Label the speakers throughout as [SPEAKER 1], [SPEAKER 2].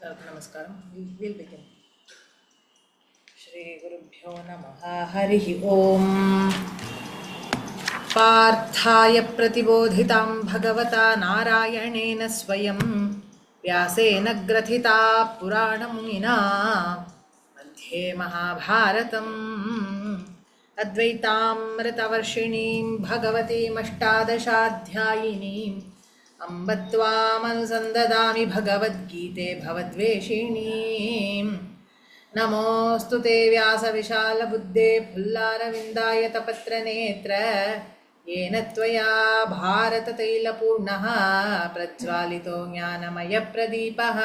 [SPEAKER 1] नमस्कारं. We'll begin. श्रीगुरुभ्यो नमः. हरिः ओम्. पार्थाय प्रतिबोधितां भगवता नारायणेन स्वयं व्यासेन ग्रथिता पुराणमुनिना मध्ये महाभारतम् अद्वैतामृतवर्षिणीं भगवतीमष्टादशाध्यायिनीम् अम्ब त्वामनुसन्ददामि भगवद्गीते भवद्वेषिणीम्. नमोऽस्तु ते व्यासविशालबुद्धे फुल्लारविन्दायतपत्रनेत्र येन त्वया भारततैलपूर्णः प्रज्वालितो ज्ञानमयप्रदीपः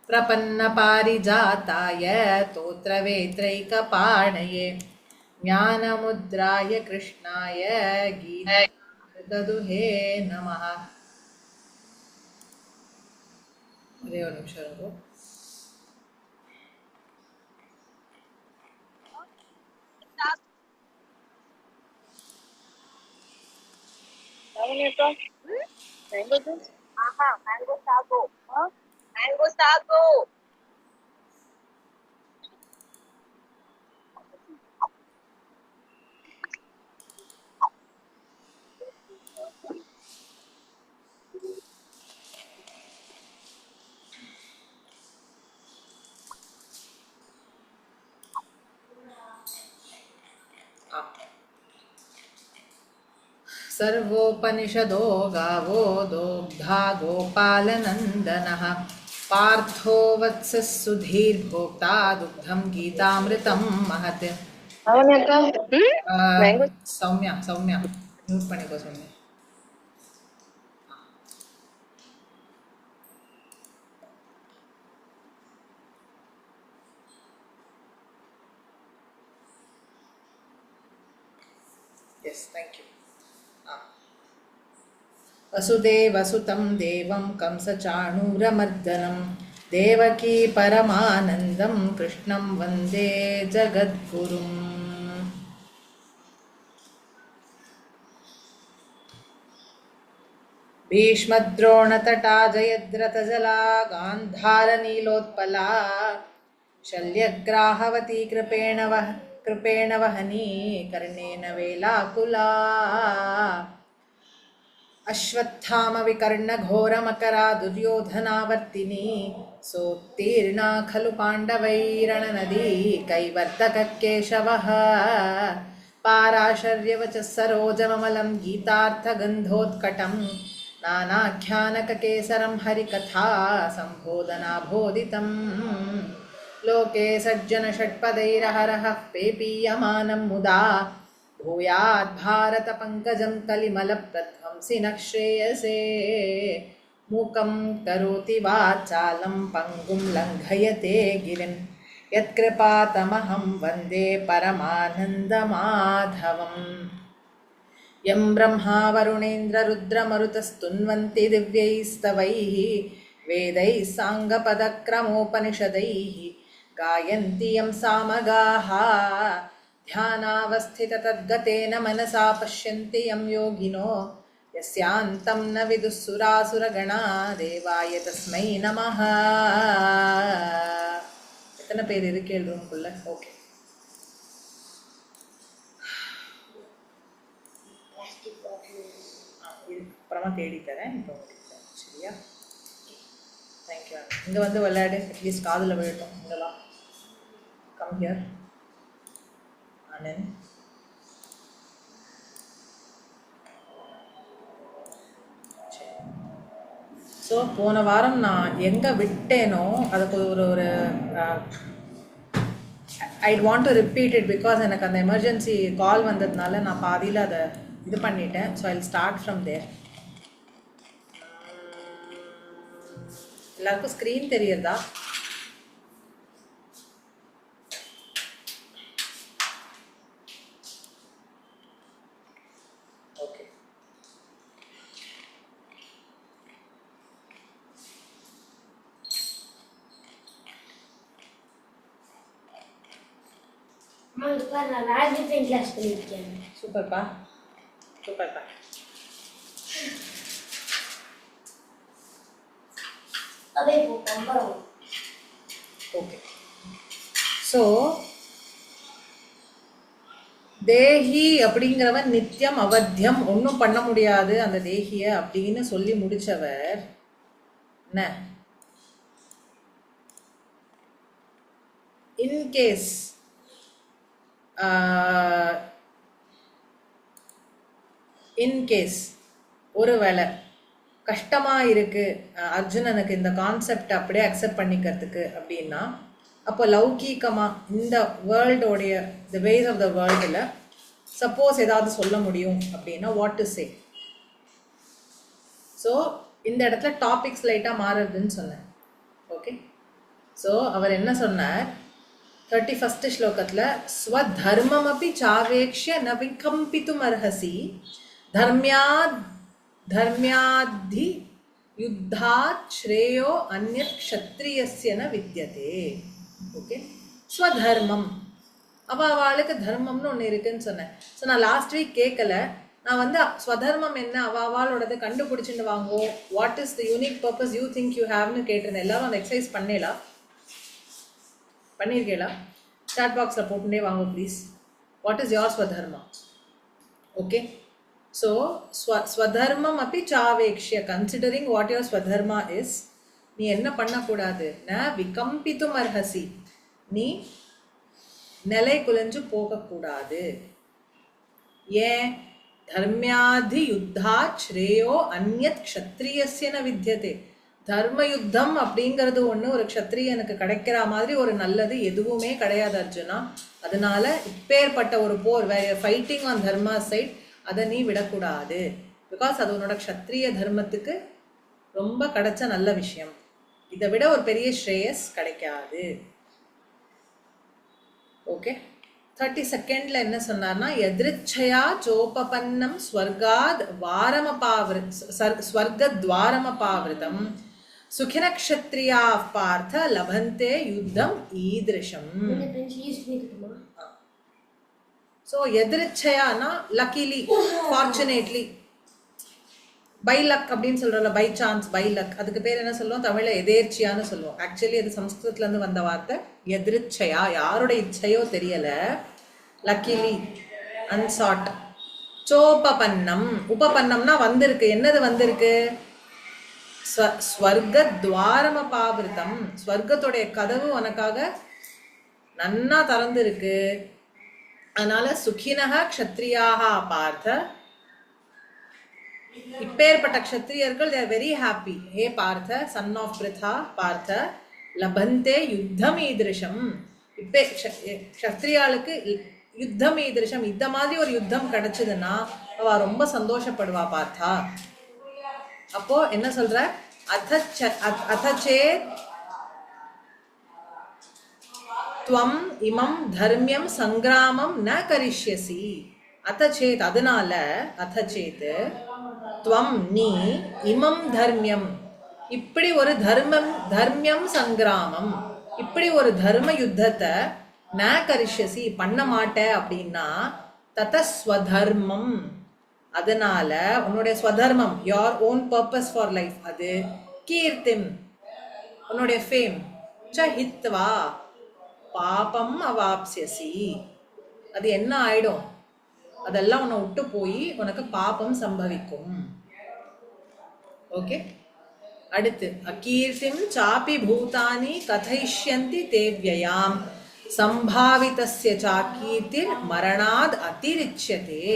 [SPEAKER 1] प्रपन्नपारिजाताय तोत्रवेत्रैकपाणये ज्ञानमुद्राय कृष्णाय गीतामृतदुहे नमः. ஒரே ஒரு நிமிஷம் இருக்கும்.
[SPEAKER 2] Mango juice? Mango sago. Mango sago.
[SPEAKER 1] सर्वोपनिषदो गावो दोग्धा गोपालनन्दनः पार्थो वत्सः सुधीर्भोक्ता दुग्धं गीतामृतं महत्. सौम्या सौम्या म्यूट பண்ணிக்கோ सौम्या. Yes, thank you. वसुदेवसुतं देवं कंसचाणूरमर्दनं देवकी परमानन्दं कृष्णं वन्दे जगद्गुरुम्. भीष्मद्रोणतटा जयद्रथजला गान्धारनीलोत्पला शल्यग्राहवती कृपेण वहनी कर्णेन वेलाकुला अश्वत्थामविकर्णघोरमकरा दुर्योधनावर्तिनी सोत्तीर्णा खलु पाण्डवैरणनदी कैवर्तककेशवः पाराशर्यवचः सरोजममलं गीतार्थगन्धोत्कटं नानाख्यानककेसरं हरिकथा सम्बोधनाबोधितं लोके सज्जनषट्पदैरहरः पेपीयमानं मुदा भूयात् भारतपङ्कजं कलिमलप्रध्वंसिनः श्रेयसे. मूकं करोति वाचालं पङ्गुं लङ्घयते गिरिं यत्कृपातमहं वन्दे परमानन्दमाधवम्. यं ब्रह्मा वरुणेन्द्ररुद्रमरुतस्तुन्वन्ति दिव्यैस्तवैः वेदैः साङ्गपदक्रमोपनिषदैः गायन्ति यं सामगाः ध्यानावस्थिततद्गतेन मनसा पश्यन्ति यं योगिनो यस्यान्तं न विदुः सुरासुरगणा देवाय तस्मै नमः. எத்தனை பேர் இருக்கு எழுதுறதுக்குள்ள? ஓகே, அப்புறமா தேடி தரேன். இப்போ சரியா? தேங்க்யூ. இங்கே வந்து விளையாடு, அட்லீஸ்ட் காதில் விழட்டும். இங்கெல்லாம் கம் ஹியர் ஆனந்த். ஸோ போன வாரம் நான் எங்கே விட்டேனோ அதுக்கு ஒரு I want to repeat it because எனக்கு அந்த எமர்ஜென்சி கால் வந்ததுனால நான் பாதியில் அதை இது பண்ணிட்டேன். ஸோ ஐ ஸ்டார்ட் ஃப்ரம் தேர். எல்லாருக்கும் ஸ்க்ரீன் தெரியுறதா? ஓகே,
[SPEAKER 3] நான் ராஜ்யத்தின் கிளாஸ் பண்ணியிருக்கேன்.
[SPEAKER 1] சூப்பர்ப்பா சூப்பர்ப்பா.
[SPEAKER 3] அதே இப்போ பம்பரம்.
[SPEAKER 1] ஓகே. ஸோ தேஹி அப்படிங்கிறவன் நித்தியம் அவத்தியம், ஒன்றும் பண்ண முடியாது அந்த தேகிய அப்படின்னு சொல்லி முடிச்சவர் என்ன, இன்கேஸ் இன்கேஸ் ஒருவேளை கஷ்டமாக இருக்குது அர்ஜுனனுக்கு இந்த கான்செப்ட் அப்படியே அக்செப்ட் பண்ணிக்கிறதுக்கு அப்படின்னா, அப்போ லௌகீகமாக இந்த வேர்ல்டோடைய த வேஸ் ஆஃப் த வேர்ல்டில் சப்போஸ் ஏதாவது சொல்ல முடியும் அப்படின்னா வாட் டு சே. ஸோ இந்த இடத்துல டாபிக்ஸ் லைட்டாக மாறுறதுன்னு சொன்னேன். ஓகே. ஸோ அவர் என்ன சொன்னார் 31st ஸ்லோகத்தில், ஸ்வதர்மமபி சாவேக்ஷ்ய ந விகம்பித்தும் அர்ஹசி தர்மியாதி யுத்தாத் ஸ்ரேயோ அந்யத் க்ஷத்ரியஸ்ய ந வித்யதே. ஓகே. ஸ்வதர்மம், அவளுக்கு தர்மம்னு ஒன்று இருக்குன்னு சொன்னேன். ஸோ நான் லாஸ்ட் வீக் கேட்கல, நான் வந்து ஸ்வதர்மம் என்ன அவளோடது கண்டுபிடிச்சிட்டு வாங்கோ, what is the unique purpose you think you ஹேவ்னு கேட்டிருந்தேன். எல்லாரும் அந்த எக்ஸசைஸ் பண்ணியிருக்கேளா? சாட் பாக்ஸில் போட்டுட்டே வாங்க please. What is your svadharma? Okay. So ஸ்வதர்மம் அப்படி சாவேக்ஷ்ய, considering what your svadharma is, நீ என்ன பண்ணக்கூடாது, ந விகம்பித்தும் அர்ஹசி, நீ நிலை குலைஞ்சு போகக்கூடாது. ஏன்? தர்மியாதி யுத்தா ஸ்ரேயோ அந்யத் க்ஷத்ரியஸ்ய ந வித்யதே. தர்ம யுத்தம் அப்படிங்கிறது ஒன்று ஒரு க்ஷத்ரியனுக்கு கிடைக்கிற மாதிரி ஒரு நல்லது எதுவுமே கிடையாது அர்ஜுனா. அதனால இப்பேற்பட்ட ஒரு போர், ஃபைட்டிங் ஆன் தர்மா சைட், அதை நீ விடக்கூடாது. பிகாஸ் அது உன்னோட க்ஷத்ரிய தர்மத்துக்கு ரொம்ப கிடைச்ச நல்ல விஷயம். இதை விட ஒரு பெரிய ஸ்ரேயஸ் கிடைக்காது. ஓகே. 32nd என்ன சொன்னார்னா, எதிர்ச்சயா சோபபன்னம் ஸ்வர்கத்வாரமபாவிருதம் சுகின க்ஷத்ரியா பார்த்த லபந்தே யுத்தம் ஈதிருஷம்.
[SPEAKER 3] இந்த பெஞ்ச் யூஸ் பண்ணிக்கிட்டுமா?
[SPEAKER 1] ஸோ எதிர்ச்சையானா லக்கிலி, ஃபார்ச்சுனேட்லி, பை லக் அப்படின்னு சொல்கிறோம்ல, பை சான்ஸ், பை லக், அதுக்கு பேர் என்ன சொல்லுவோம் தமிழில்? எதேர்ச்சியான்னு சொல்லுவோம். ஆக்சுவலி அது சம்ஸ்கிருதத்துலேருந்து வந்த வார்த்தை எதிர்ச்சையா, யாரோட இச்சையோ தெரியலை, லக்கிலி, அன்சாட். சோபபன்னம், உபபன்னம்னா வந்திருக்கு, என்னது வந்திருக்கு? ஸ்வர்கத்வாரமபாவிருதம், ஸ்வர்கத்தோடைய கதவு உனக்காக நன்னா திறந்துருக்கு. அதனால சுகினஹ க்ஷத்ரியாக பார்த்த, இப்பேற்பட்ட க்ஷத்ரியர்கள் they are very happy. ஹே பார்த்த, சன் ஆஃப் பிருதா பார்த்த, லபந்தே யுத்தம் ஈதிருஷம். இப்பே க்ஷத்ரியாளுக்கு யுத்தம் ஈதிருஷம், இந்த மாதிரி ஒரு யுத்தம் கிடைச்சதுன்னா அவ ரொம்ப சந்தோஷப்படுவா பார்த்தா. அப்போ என்ன சொல்ற? அதச்சே துவம் இமம் தர்மியம் சங்கிராமம் ந கரிஷ்யசி. அதச்சேத், அதனால, அதச்சேத் துவம் நீ, இமம் தர்மியம், இப்படி ஒரு தர்மியம் சங்கிராமம், இப்படி ஒரு தர்ம யுத்தத்தை ந கரிஷ்யசி, பண்ண மாட்ட அப்படின்னா, தத ஸ்வதர்மம், அதனால உன்னுடைய ஸ்வதர்மம், your own purpose for life, அது கீர்த்திம், உன்னுடைய ஃபேம், ச ஹித்வா பாபம் அவாப்ஸ்யசி, அது என்ன ஆயிடும்? அதெல்லாம் உன்னை விட்டு போய் உனக்கு பாபம் சம்பவிக்கும். ஓகே. அடுத்து, அகீர்த்திம் சாபி பூதானி கதைஷ்யந்தி தேவ்யயாம் சம்பாவிதஸ்ய சாகீர்த்திர் மரணாத் அதிரிச்யதே.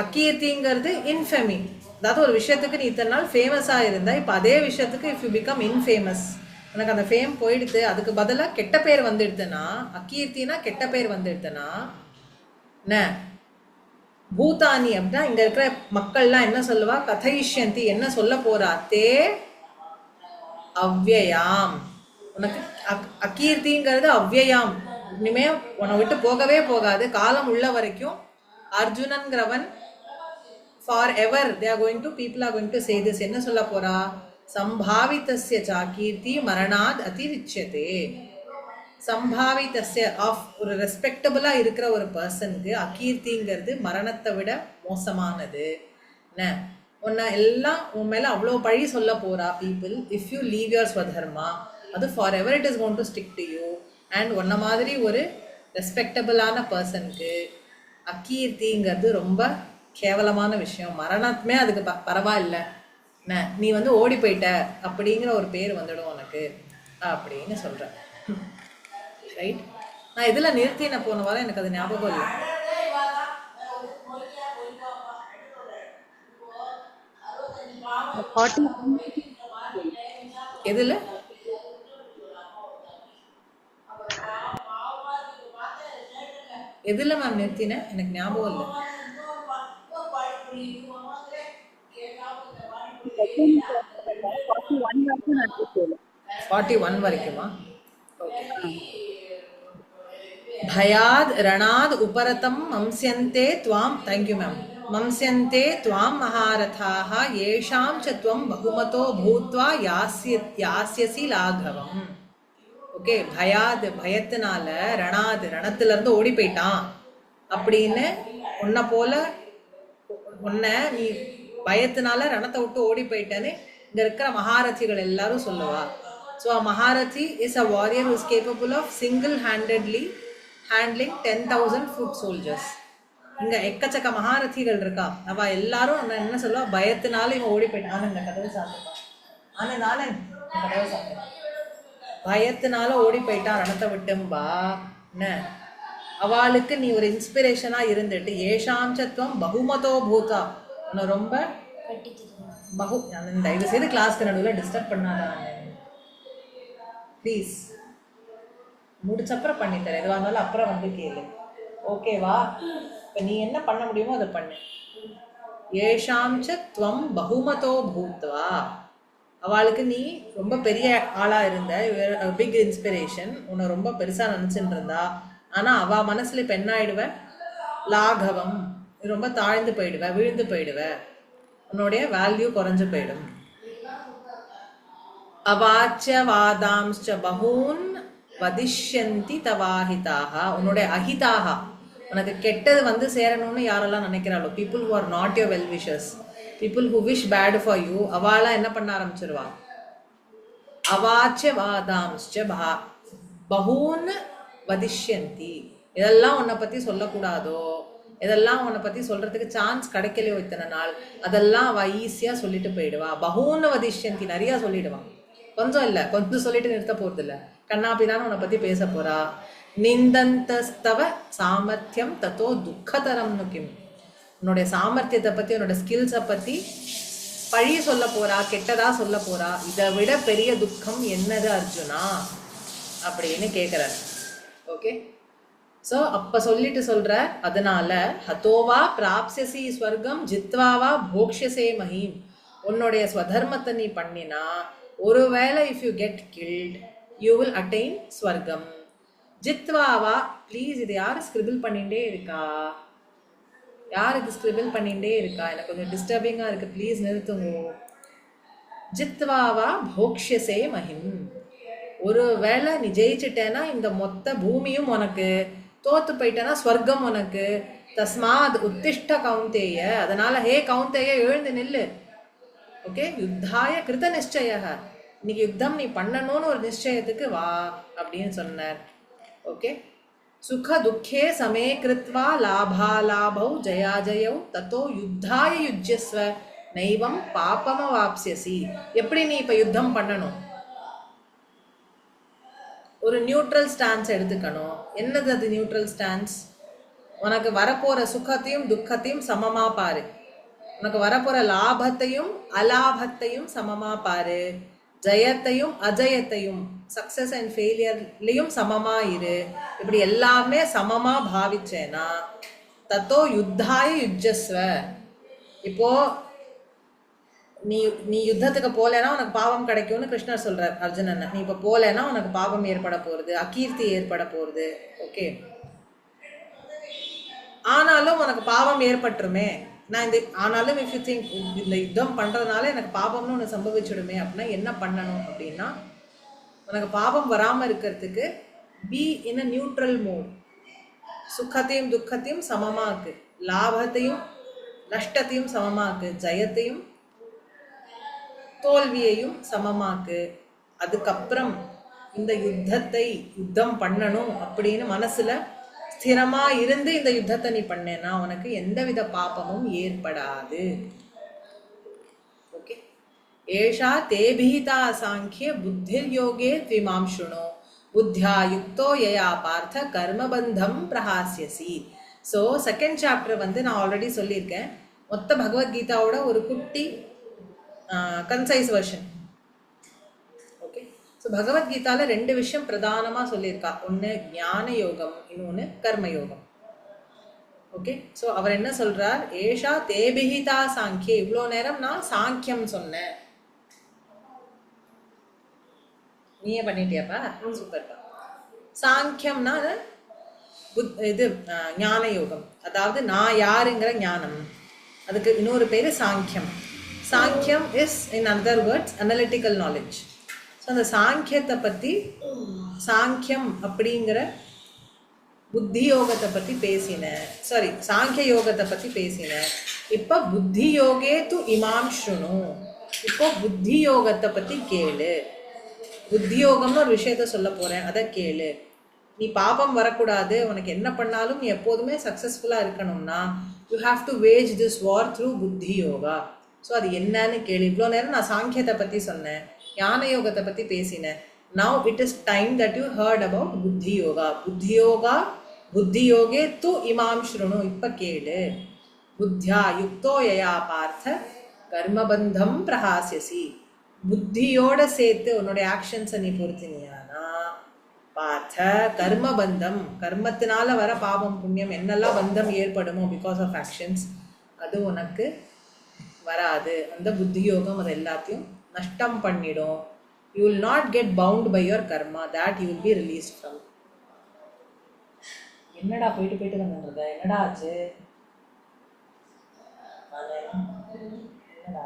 [SPEAKER 1] அகீர்த்திங்கிறது இன்ஃபெமி, அதாவது ஒரு விஷயத்துக்கு நீ இத்தனை நாள் ஃபேமஸாக இருந்தா, இப்போ அதே விஷயத்துக்கு இஃப் யூ பிகம் இன்ஃபேமஸ், எனக்கு அந்த ஃபேம் போயிடுது, அதுக்கு பதிலாக கெட்ட பேர் வந்துடுதுன்னா, அகீர்த்தினா கெட்ட பேர் வந்துடுதுன்னா என்ன? பூதானி அப்படின்னா இங்க இருக்கிற மக்கள்லாம் என்ன சொல்லுவா? கதைஷ்யந்தி, என்ன சொல்ல போறா? தே அவ்யயாம், உனக்கு அகீர்த்திங்கிறது அவ்யயாம், இனிமே உன்னை விட்டு போகவே போகாது, காலம் உள்ள வரைக்கும் அர்ஜுனன்கிறவன் forever they are going to, people are going to say this. என்ன சொல்ல போறா? சம்பாவிதஸ்ய சாகீர்த்தி மரணாத் அதிரிச்யதே. சம்பாவிதஸ்ய, ஆஃப் ஒரு ரெஸ்பெக்டபுளா இருக்கிற ஒரு பர்சனுக்கு அகீர்த்திங்கிறது மரணத்தை விட மோசமானது. என்ன? உன்னை எல்லாம் உன் மேலே அவ்வளோ பழி சொல்ல போகிறா people. If you leave your svadharma, அது forever it is gonna stick to you. And உன்ன மாதிரி ஒரு ரெஸ்பெக்டபிளான பர்சனுக்கு அக்கீர்த்திங்கிறது ரொம்ப கேவலமான விஷயம். மரணத்துமே அதுக்கு பரவாயில்ல, என்ன நீ வந்து ஓடி போயிட்ட அப்படிங்கிற ஒரு பேர் வந்துடும் உனக்கு அப்படின்னு சொல்கிறேன். ரைட். நான் இதில் நிறுத்தின போன வாரம் எனக்கு அது ஞாபகம் இல்லை. எதில் எதில் மேம் நிறுத்தினேன் எனக்கு ஞாபகம் இல்லை. 41 வரைக்குமா? ஓகே. भयाद रणाद उपरतम मंस्यन्ते त्वाम, थैंक यू मैम, मंस्यन्ते त्वाम महारथाः येषां च त्वं बहुमतो भूत्वा यास्यसि लाघवम्. ஓகே. பயாத் பயத்தினால, ரணாத் ரணத்துல இருந்து ஓடி போயிட்டான் அப்படின்னு உன்னை போல உன்னை நீ பயத்தினால ரணத்தை விட்டு ஓடி போயிட்டேன்னு இங்க இருக்கிற மகாரதிகள் எல்லாரும் சொல்லுவா. So a Maharathi is a warrior who is capable of single-handedly handling 10,000 foot soldiers. இங்க எக்கச்சக்க மகாரதிகள் இருக்கா. அவ எல்லாரும் என்ன சொல்லுவா, பயத்தினால இவன் ஓடி போயிட்டான். இந்த கதவை சாப்பிட்டான், கதவை சாப்பிட்டான், பயத்தினால ஓடி போயிட்டான் ரணத்தை விட்டும்பா. என்ன அவளுக்கு நீ ஒரு இன்ஸ்பிரேஷனா இருந்துட்டு, ஏஷாம்சத்துவம் பகுமதோ பூதா, உன்னை ரொம்ப தயவு செய்து கிளாஸ்க்கு நடுவில் டிஸ்டர்ப் பண்ணாதான் ப்ளீஸ். முடிச்சப்புறம் பண்ணித்தரேன், எதுவாக இருந்தாலும் அப்புறம் வந்து கேளு, ஓகேவா? இப்போ நீ என்ன பண்ண முடியுமோ அதை பண்ணு. ஏஷாம்ச துவம் பகுமதோ பூத்வா, அவளுக்கு நீ ரொம்ப பெரிய ஆளா இருந்த, பிக் இன்ஸ்பிரேஷன், உன்னை ரொம்ப பெருசா நினைச்சுட்டு இருந்தா. ஆனா அவ மனசுல இப்ப என்ன ஆயிடுவ, லாகவம், ரொம்ப தாழ்ந்து போயிடுவ, விழுந்து போயிடுவ, உன்னுடைய வேல்யூ குறைஞ்சு போயிடும். அவாச்ச வாதாம்ச்ச பகூன் வதிஷ்யந்தி தவாஹிதாக, உன்னுடைய அஹிதாக, உனக்கு கெட்டது வந்து சேரணும்னு யாரெல்லாம் நினைக்கிறாளோ, people who are not your well wishes, people who wish bad for you, அவளாம் என்ன பண்ண ஆரம்பிச்சிருவா. அவாச்ச வாதாம்ச்ச பகூன் வதிஷ்யந்தி, இதெல்லாம் உன்னை பத்தி சொல்லக்கூடாதோ, இதெல்லாம் உன்னை பத்தி சொல்றதுக்கு சான்ஸ் கிடைக்கலையோ இத்தனை நாள், அதெல்லாம் அவ ஈஸியா சொல்லிட்டு போயிடுவா. பகூன் வதிஷ்யந்தி நிறைய சொல்லிடுவான், கொஞ்சம் இல்லை, கொஞ்சம் சொல்லிட்டு நிறுத்த போறது இல்லை, கண்ணாப்பினான்னு உன்னை பத்தி பேச போறா. நிந்தந்தஸ்தவ சாமர்த்தியம் தத்தோ துக்கதரம் நுக்கிம், உன்னுடைய சாமர்த்தியத்தை பத்தி, உன்னோட ஸ்கில்ஸை பத்தி பழி சொல்ல போறா, கெட்டதா சொல்ல போறா. இதை விட பெரிய துக்கம் என்னது அர்ஜுனா அப்படின்னு கேட்கிறார். ஓகே. ஸோ அப்ப சொல்லிட்டு சொல்ற, அதனால ஹதோவா பிராப்சியசி ஸ்வர்க்கம் ஜித்வாவா போக்ஷசே மஹீம், உன்னுடைய ஸ்வதர்மத்தை நீ பண்ணினா, ஒருவேளை if you get killed you will attain ஸ்வர்க்கம். ஜித்வாவா, ப்ளீஸ் இது யாரு ஸ்கிரிபிள் பண்ணிட்டே இருக்கா, யார் இது ஸ்கிரிபிள் பண்ணிட்டே இருக்கா, எனக்கு கொஞ்சம் டிஸ்டர்பிங்கா இருக்கு, ப்ளீஸ் நிறுத்துங்க. ஜித்வாவா போக்ஷசே மஹிம், ஒருவேளை நீ ஜெயிச்சுட்டேன்னா இந்த மொத்த பூமியும் உனக்கு, தோத்து போயிட்டேன்னா ஸ்வர்க்கம் உனக்கு. தஸ்மாத் உத்திஷ்ட கௌந்தேய, அதனால ஹே கௌந்தேய எழுந்து நில்லு. ஓகே. யுத்தாய கிருத நிச்சய, இன்னைக்கு யுத்தம் நீ பண்ணணும்னு ஒரு நிச்சயத்துக்கு வா அப்படின்னு சொன்னார். ஓகே. சுக துக்கே சமே கிருத்வா லாபாலாபௌ ஜயாஜயௌ தத்தோ யுத்தாய யுஜ்யஸ்வ நைவம் பாபமவாப்ஸ்யசி. எப்படி நீ இப்ப யுத்தம் பண்ணணும், ஒரு நியூட்ரல் ஸ்டான்ஸ் எடுத்துக்கணும். என்னது அது நியூட்ரல் ஸ்டான்ஸ்? உனக்கு வரப்போற சுகத்தையும் துக்கத்தையும் சமமா பாரு, உனக்கு வரப்போற லாபத்தையும் அலாபத்தையும் சமமா பாரு, ஜெயத்தையும் அஜயத்தையும், சக்சஸ் அண்ட் ஃபெயிலியர்லையும் சமமா இரு. இப்படி எல்லாமே சமமா பாவிச்சேனா தத்தோ யுத்தாய யுஜ்ஜஸ்வ. இப்போ நீ யுத்தத்துக்கு போலேன்னா உனக்கு பாவம் கிடைக்கும்னு கிருஷ்ணர் சொல்றார் அர்ஜுனன். நீ இப்ப போலேன்னா உனக்கு பாவம் ஏற்பட போறது, அகீர்த்தி ஏற்பட போறது. ஓகே. ஆனாலும் உனக்கு பாவம் ஏற்பட்டுருமே, நான் இந்த ஆனாலும் இஃப் யூ திங்க் இந்த யுத்தம் பண்றதுனால எனக்கு பாவம்னு ஒன்று சம்பவிச்சிடுமே அப்படின்னா என்ன பண்ணணும் அப்படின்னா, உனக்கு பாவம் வராம இருக்கிறதுக்கு be in a neutral mode. சுகத்தையும் துக்கத்தையும் சமமாக்கு, லாபத்தையும் நஷ்டத்தையும் சமமாக்கு, ஜெயத்தையும் தோல்வியையும் சமமாக்கு. அதுக்கப்புறம் இந்த யுத்தம் பண்ணணும் அப்படின்னு மனசுல ஸ்திரமா இருந்து இந்த யுத்தத்தை நீ பண்ணேன்னா உனக்கு எந்தவித பாபமும் ஏற்படாது. ஓகே. ஏஷா தேபிஹிதா சாங்கிய புத்திர் யோகே த்விமாம் ஷுணோ புத்தியா யுக்தோ யயா பார்த்த கர்மபந்தம் பிரஹாஸ்யசி. ஸோ செகண்ட் சாப்டர் வந்து நான் ஆல்ரெடி சொல்லியிருக்கேன். மொத்த பகவத்கீதாவோட ஒரு குட்டி கன்சைஸ் வெர்ஷன். ஓகே. ஸோ பகவத்கீதாவில் 2 விஷயம் பிரதானமாக சொல்லியிருக்கா. ஒன்று ஞான யோகம், இன்னொன்று கர்மயோகம். ஓகே. ஸோ அவர் என்ன சொல்றார்? ஏஷா தேபிஹிதா சாங்கிய. இவ்வளோ நேரம் நான் சாங்கியம் சொன்னேன். நீயே பண்ணிட்டியாப்பா? சூப்பர்ப்பா. சாங்கியம்னா இது ஞான யோகம், அதாவது நான் யாருங்கிற ஞானம். அதுக்கு இன்னொரு பேர் சாங்கியம். சாங்கியம் is in other words analytical knowledge. So அந்த சாங்கியத்தை பற்றி, சாங்கியம் அப்படிங்கிற புத்தி யோகத்தை பற்றி பேசினேன். சாரி, சாங்கிய யோகத்தை பற்றி பேசினேன். இப்போ புத்தி யோகே து இமாம் ஷ்ருணு. இப்போ புத்தி யோகத்தை பற்றி கேளு. புத்தி யோகம்னு ஒரு விஷயத்த சொல்ல போகிறேன், அதை கேளு. நீ பாபம் வரக்கூடாது, உனக்கு என்ன பண்ணாலும் நீ எப்போதுமே சக்ஸஸ்ஃபுல்லாக இருக்கணும்னா you have to wage this war through புத்தி யோகா. ஸோ அது என்னன்னு கேளு. இவ்வளோ நேரம் நான் சாங்கியத்தை பற்றி சொன்னேன், ஞான யோகத்தை பற்றி பேசினேன். Now it is time that you heard about புத்தி யோகா. புத்தி யோகே து இமாம் ஷ்ருணு. இப்போ கேளு. புத்தியா யுக்தோ யயா பார்த்த கர்மபந்தம் பிரஹாஸ்யசி. புத்தியோட சேர்த்து உன்னுடைய ஆக்ஷன்ஸை நீ பொறுத்தினியானா பார்த்த கர்மபந்தம், கர்மத்தினால வர பாவம் புண்ணியம் என்னெல்லாம் பந்தம் ஏற்படுமோ பிகாஸ் ஆஃப் ஆக்ஷன்ஸ், அது உனக்கு வராது. அந்த புத்தி யோகம் அது எல்லாத்தையும் நஷ்டம் பண்ணிடும். You will not get bound by your karma, that you will be released from. என்னடா போயிட்டு வந்துடுறத? என்னடா ஆச்சு? என்னடா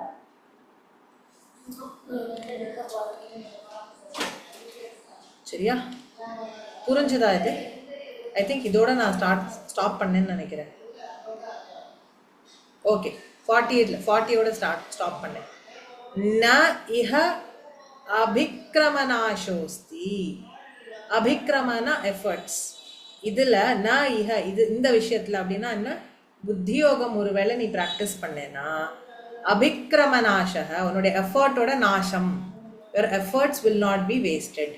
[SPEAKER 1] சரியா? புரிஞ்சுதா இது? ஐ திங்க் இதோட நான் ஸ்டாப் பண்ணேன்னு நினைக்கிறேன். ஓகே. 40யோட ஸ்டாப் பண்ணேன். ந இஹ அபிக்ரமனாஷோஸ்தி. அபிக்ரமன எஃபர்ட்ஸ். இதில் ந இஹ, இது இந்த விஷயத்தில் அப்படின்னா என்ன? புத்தியோகம் ஒருவேளை நீ ப்ராக்டிஸ் பண்ணேன்னா அபிக்ரமநாசக, உன்னுடைய எஃபர்ட்டோட நாசம். Your efforts will not be wasted.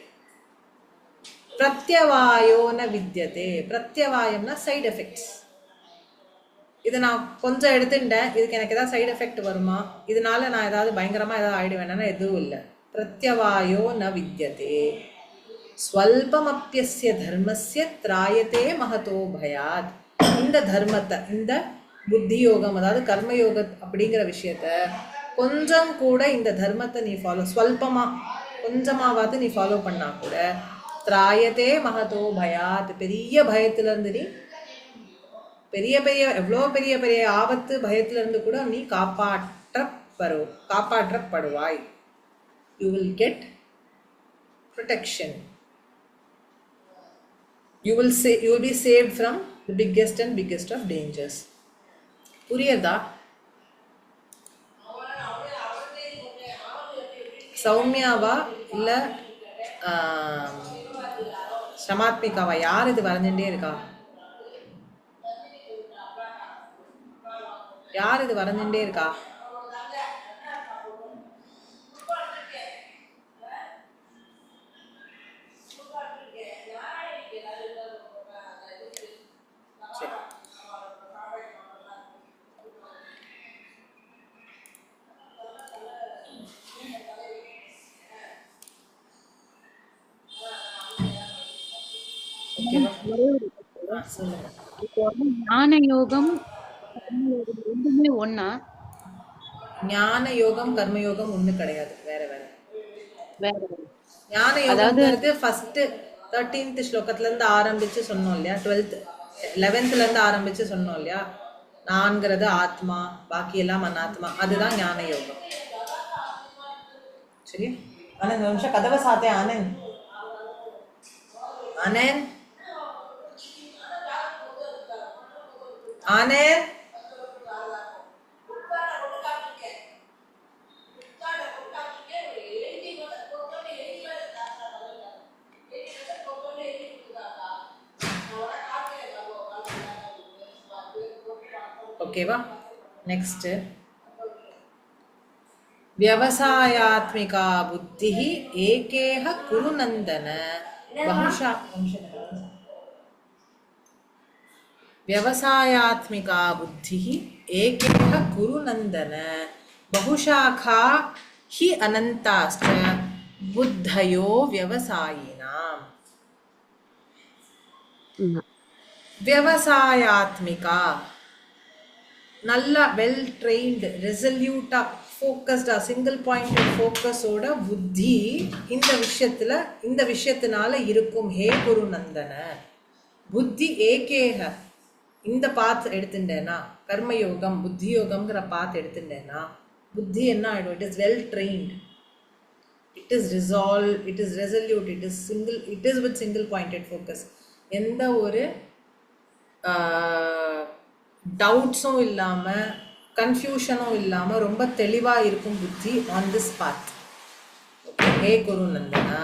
[SPEAKER 1] பிரத்யவாயோன வித்யதே. பிரத்யவாயம்னா சைடு எஃபெக்ட்ஸ். இதை நான் கொஞ்சம் எடுத்துட்டேன், இதுக்கு எனக்கு ஏதாவது சைடு எஃபெக்ட் வருமா, இதனால நான் ஏதாவது பயங்கரமாக ஏதாவது ஆயிடுவேன்னா எதுவும் இல்லை. பிரத்யவாயோ ந வித்யதே. ஸ்வல்பமப்யஸ்ய தர்மஸ்ய திராயத்தே மகதோ பயாத். இந்த தர்மத்தை, இந்த புத்தி யோகம் அதாவது கர்மயோக அப்படிங்கிற விஷயத்த கொஞ்சம் கூட, இந்த தர்மத்தை நீ ஃபாலோ, ஸ்வல்பமாக கொஞ்சமாவது நீ ஃபாலோ பண்ணா கூட திராயத்தே மகதோ பயாத், பெரிய பயத்திலிருந்து நீ, பெரிய எவ்வளோ பெரிய ஆபத்து பயத்திலிருந்து கூட நீ காப்பாற்றப்படுவாய். You will get protection. You will be saved from the biggest of dangers. புரியுதா? சௌமியாவா இல்லை சமாத்மிகாவா? யார் இது வரைஞ்சுட்டே இருக்கா? யார் இது வரைஞ்சுட்டே இருக்கா?
[SPEAKER 2] ஞான யோகம் ரெண்டுமே ஒண்ணா?
[SPEAKER 1] ஞான யோகம் கர்மயோகம் ஒண்ணு கிடையாது, வேற வேற. ஞான யோகம் ஃபர்ஸ்ட் 13th ஸ்லோகத்துல இருந்து ஆரம்பிச்சு சொன்னோம் இல்லையா, 11th இருந்து ஆரம்பிச்சு சொன்னோம் இல்லையா, நான்கிறது ஆத்மா, பாக்கி எல்லாம் அனாத்மா, அதுதான் ஞான யோகம். சரி, ஆனந்த் ஒரு நிமிஷம் கதவை சாத்தே. ஆனந்த் ஆனந்த் ஆனந்த் ஓகேவா? நெக்ஸ்ட் व्यवसायात्मिका बुद्धिः एकेह कुरु नन्दन बहुशा व्यवसायात्मिका बुद्धिः एकेह कुरु नन्दन बहुशाखा हि अनन्ताश्च बुद्धयो व्यवसायिनाम् व्यवसायात्मिका நல்லா வெல் ட்ரெயின்டு ரெசல்யூட்டாக ஃபோக்கஸ்டாக சிங்கிள் பாயிண்டட் ஃபோக்கஸோட புத்தி இந்த விஷயத்தினால இருக்கும். ஹே குரு நந்தன புத்தி ஏகேக இந்த பாத் எடுத்துட்டேன்னா கர்மயோகம் புத்தி யோகம்ங்கிற பாத் எடுத்துட்டேன்னா புத்தி என்ன ஆகிடும்? It is well trained, it is resolve, it is resolute, it is with single pointed focus. எந்த ஒரு டவுட்ஸும் இல்லாமல் கன்ஃபியூஷனும் இல்லாமல் ரொம்ப தெளிவாக இருக்கும் புத்தி ஆன் திஸ் பாத். ஹே குரு நந்தனா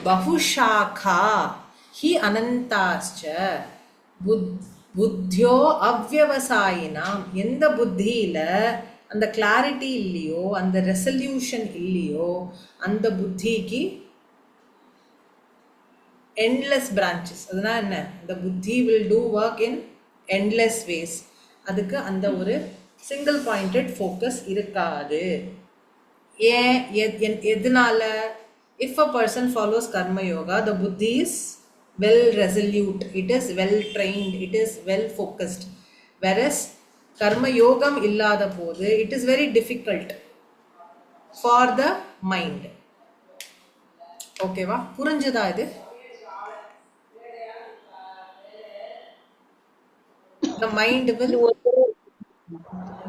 [SPEAKER 1] பகுஷாக்கா ஹி அனந்தாஸ்ச புத்தியோ அவ்யவசாயினாம் எந்த புத்தியில் அந்த கிளாரிட்டி இல்லையோ அந்த ரெசல்யூஷன் இல்லையோ அந்த புத்திக்கு எண்ட்லெஸ் பிரான்ச்சஸ். அதனால் என்ன? இந்த புத்தி will do work in endless ways. அதுக்கு அந்த ஒரு சிங்கிள் பாயிண்டட் ஃபோக்கஸ் இருக்காது. ஏன்? எதனால? if a person follows karma yoga, the buddhi is well resolute, it is well trained, it is well focused. Whereas karma yogam இல்லாத போது it is very difficult for the mind. ஓகேவா? புரிஞ்சுதா இது?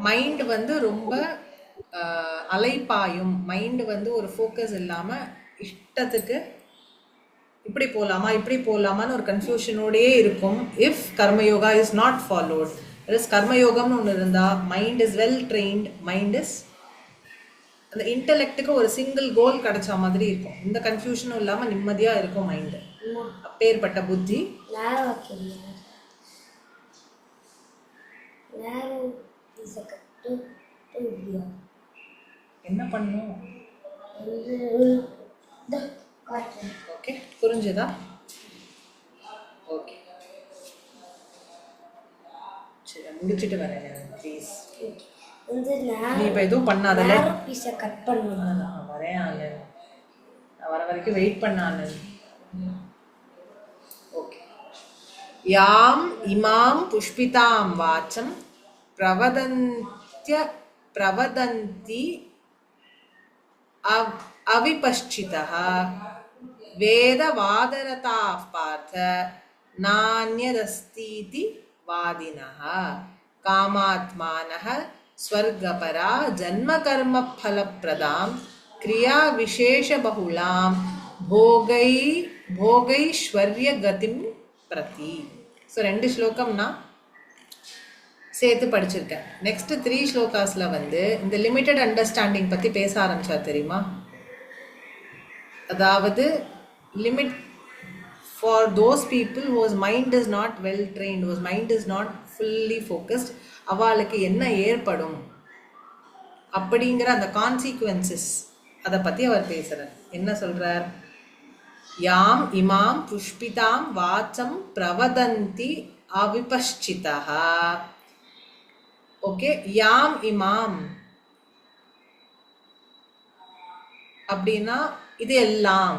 [SPEAKER 1] Mind வந்து ரொம்ப அலைப்பாயும். மைண்ட் வந்து ஒரு focus இல்லாமல் இஷ்டத்துக்கு இப்படி போகலாமா இப்படி போகலாமான்னு ஒரு கன்ஃபியூஷனோடயே இருக்கும். If karmayoga is not followed. கர்மயோகம்னு ஒன்று இருந்தால் mind is well trained, mind is அந்த இன்டலெக்டுக்கு ஒரு சிங்கிள் கோல் கிடைச்ச மாதிரி இருக்கும். இந்த கன்ஃபியூஷனும் இல்லாமல் நிம்மதியாக இருக்கும் மைண்டு. அப்பேற்பட்ட புத்தி என்ன பண்ணும்? ஓகே, புரிஞ்சுதா? ஓகே, சரி முடிச்சுட்டு வரேன் ப்ளீஸ். நீ இப்போ எதுவும் பண்ணாதல்ல. நான் வரேன் ஆனந்த், நான் வர வரைக்கும் வெயிட் பண்ண ஆனந்த். ஓகே. யாம் இமாம் புஷ்பிதாம் வாச்சம் பிரவதந்தி அவிபஷ்சிதः வேதவாதரதாः பார்த்த நான்யதஸ்தீதி வாதினः காமாத்மானः ஸ்வர்கபரா ஜன்மகர்மஃலப்ரதாம் கிரியா விசேஷபகுளாம் போகைஸ்வர்யகதிம் பிரதி. ஸோ 2 ஸ்லோகம் நான் சேர்த்து படிச்சிருக்கேன். நெக்ஸ்ட் 3 ஸ்லோகாஸில் வந்து இந்த லிமிட்டட் அண்டர்ஸ்டாண்டிங் பற்றி பேச ஆரம்பிச்சார் தெரியுமா? அதாவது limit for those people whose mind is not well trained, whose mind is not fully focused, அவளுக்கு என்ன ஏற்படும் அப்படிங்கிற அந்த கான்சிக்வன்சஸ் அதை பற்றி அவர் பேசுகிறார். என்ன சொல்கிறார்? யாம் இமாம் புஷ்பிதாம் வாச்சம் பிரவதந்தி அவிபஷ்சிதः. ஓகே, யாம் இமாம் அப்படின்னா இது எல்லாம்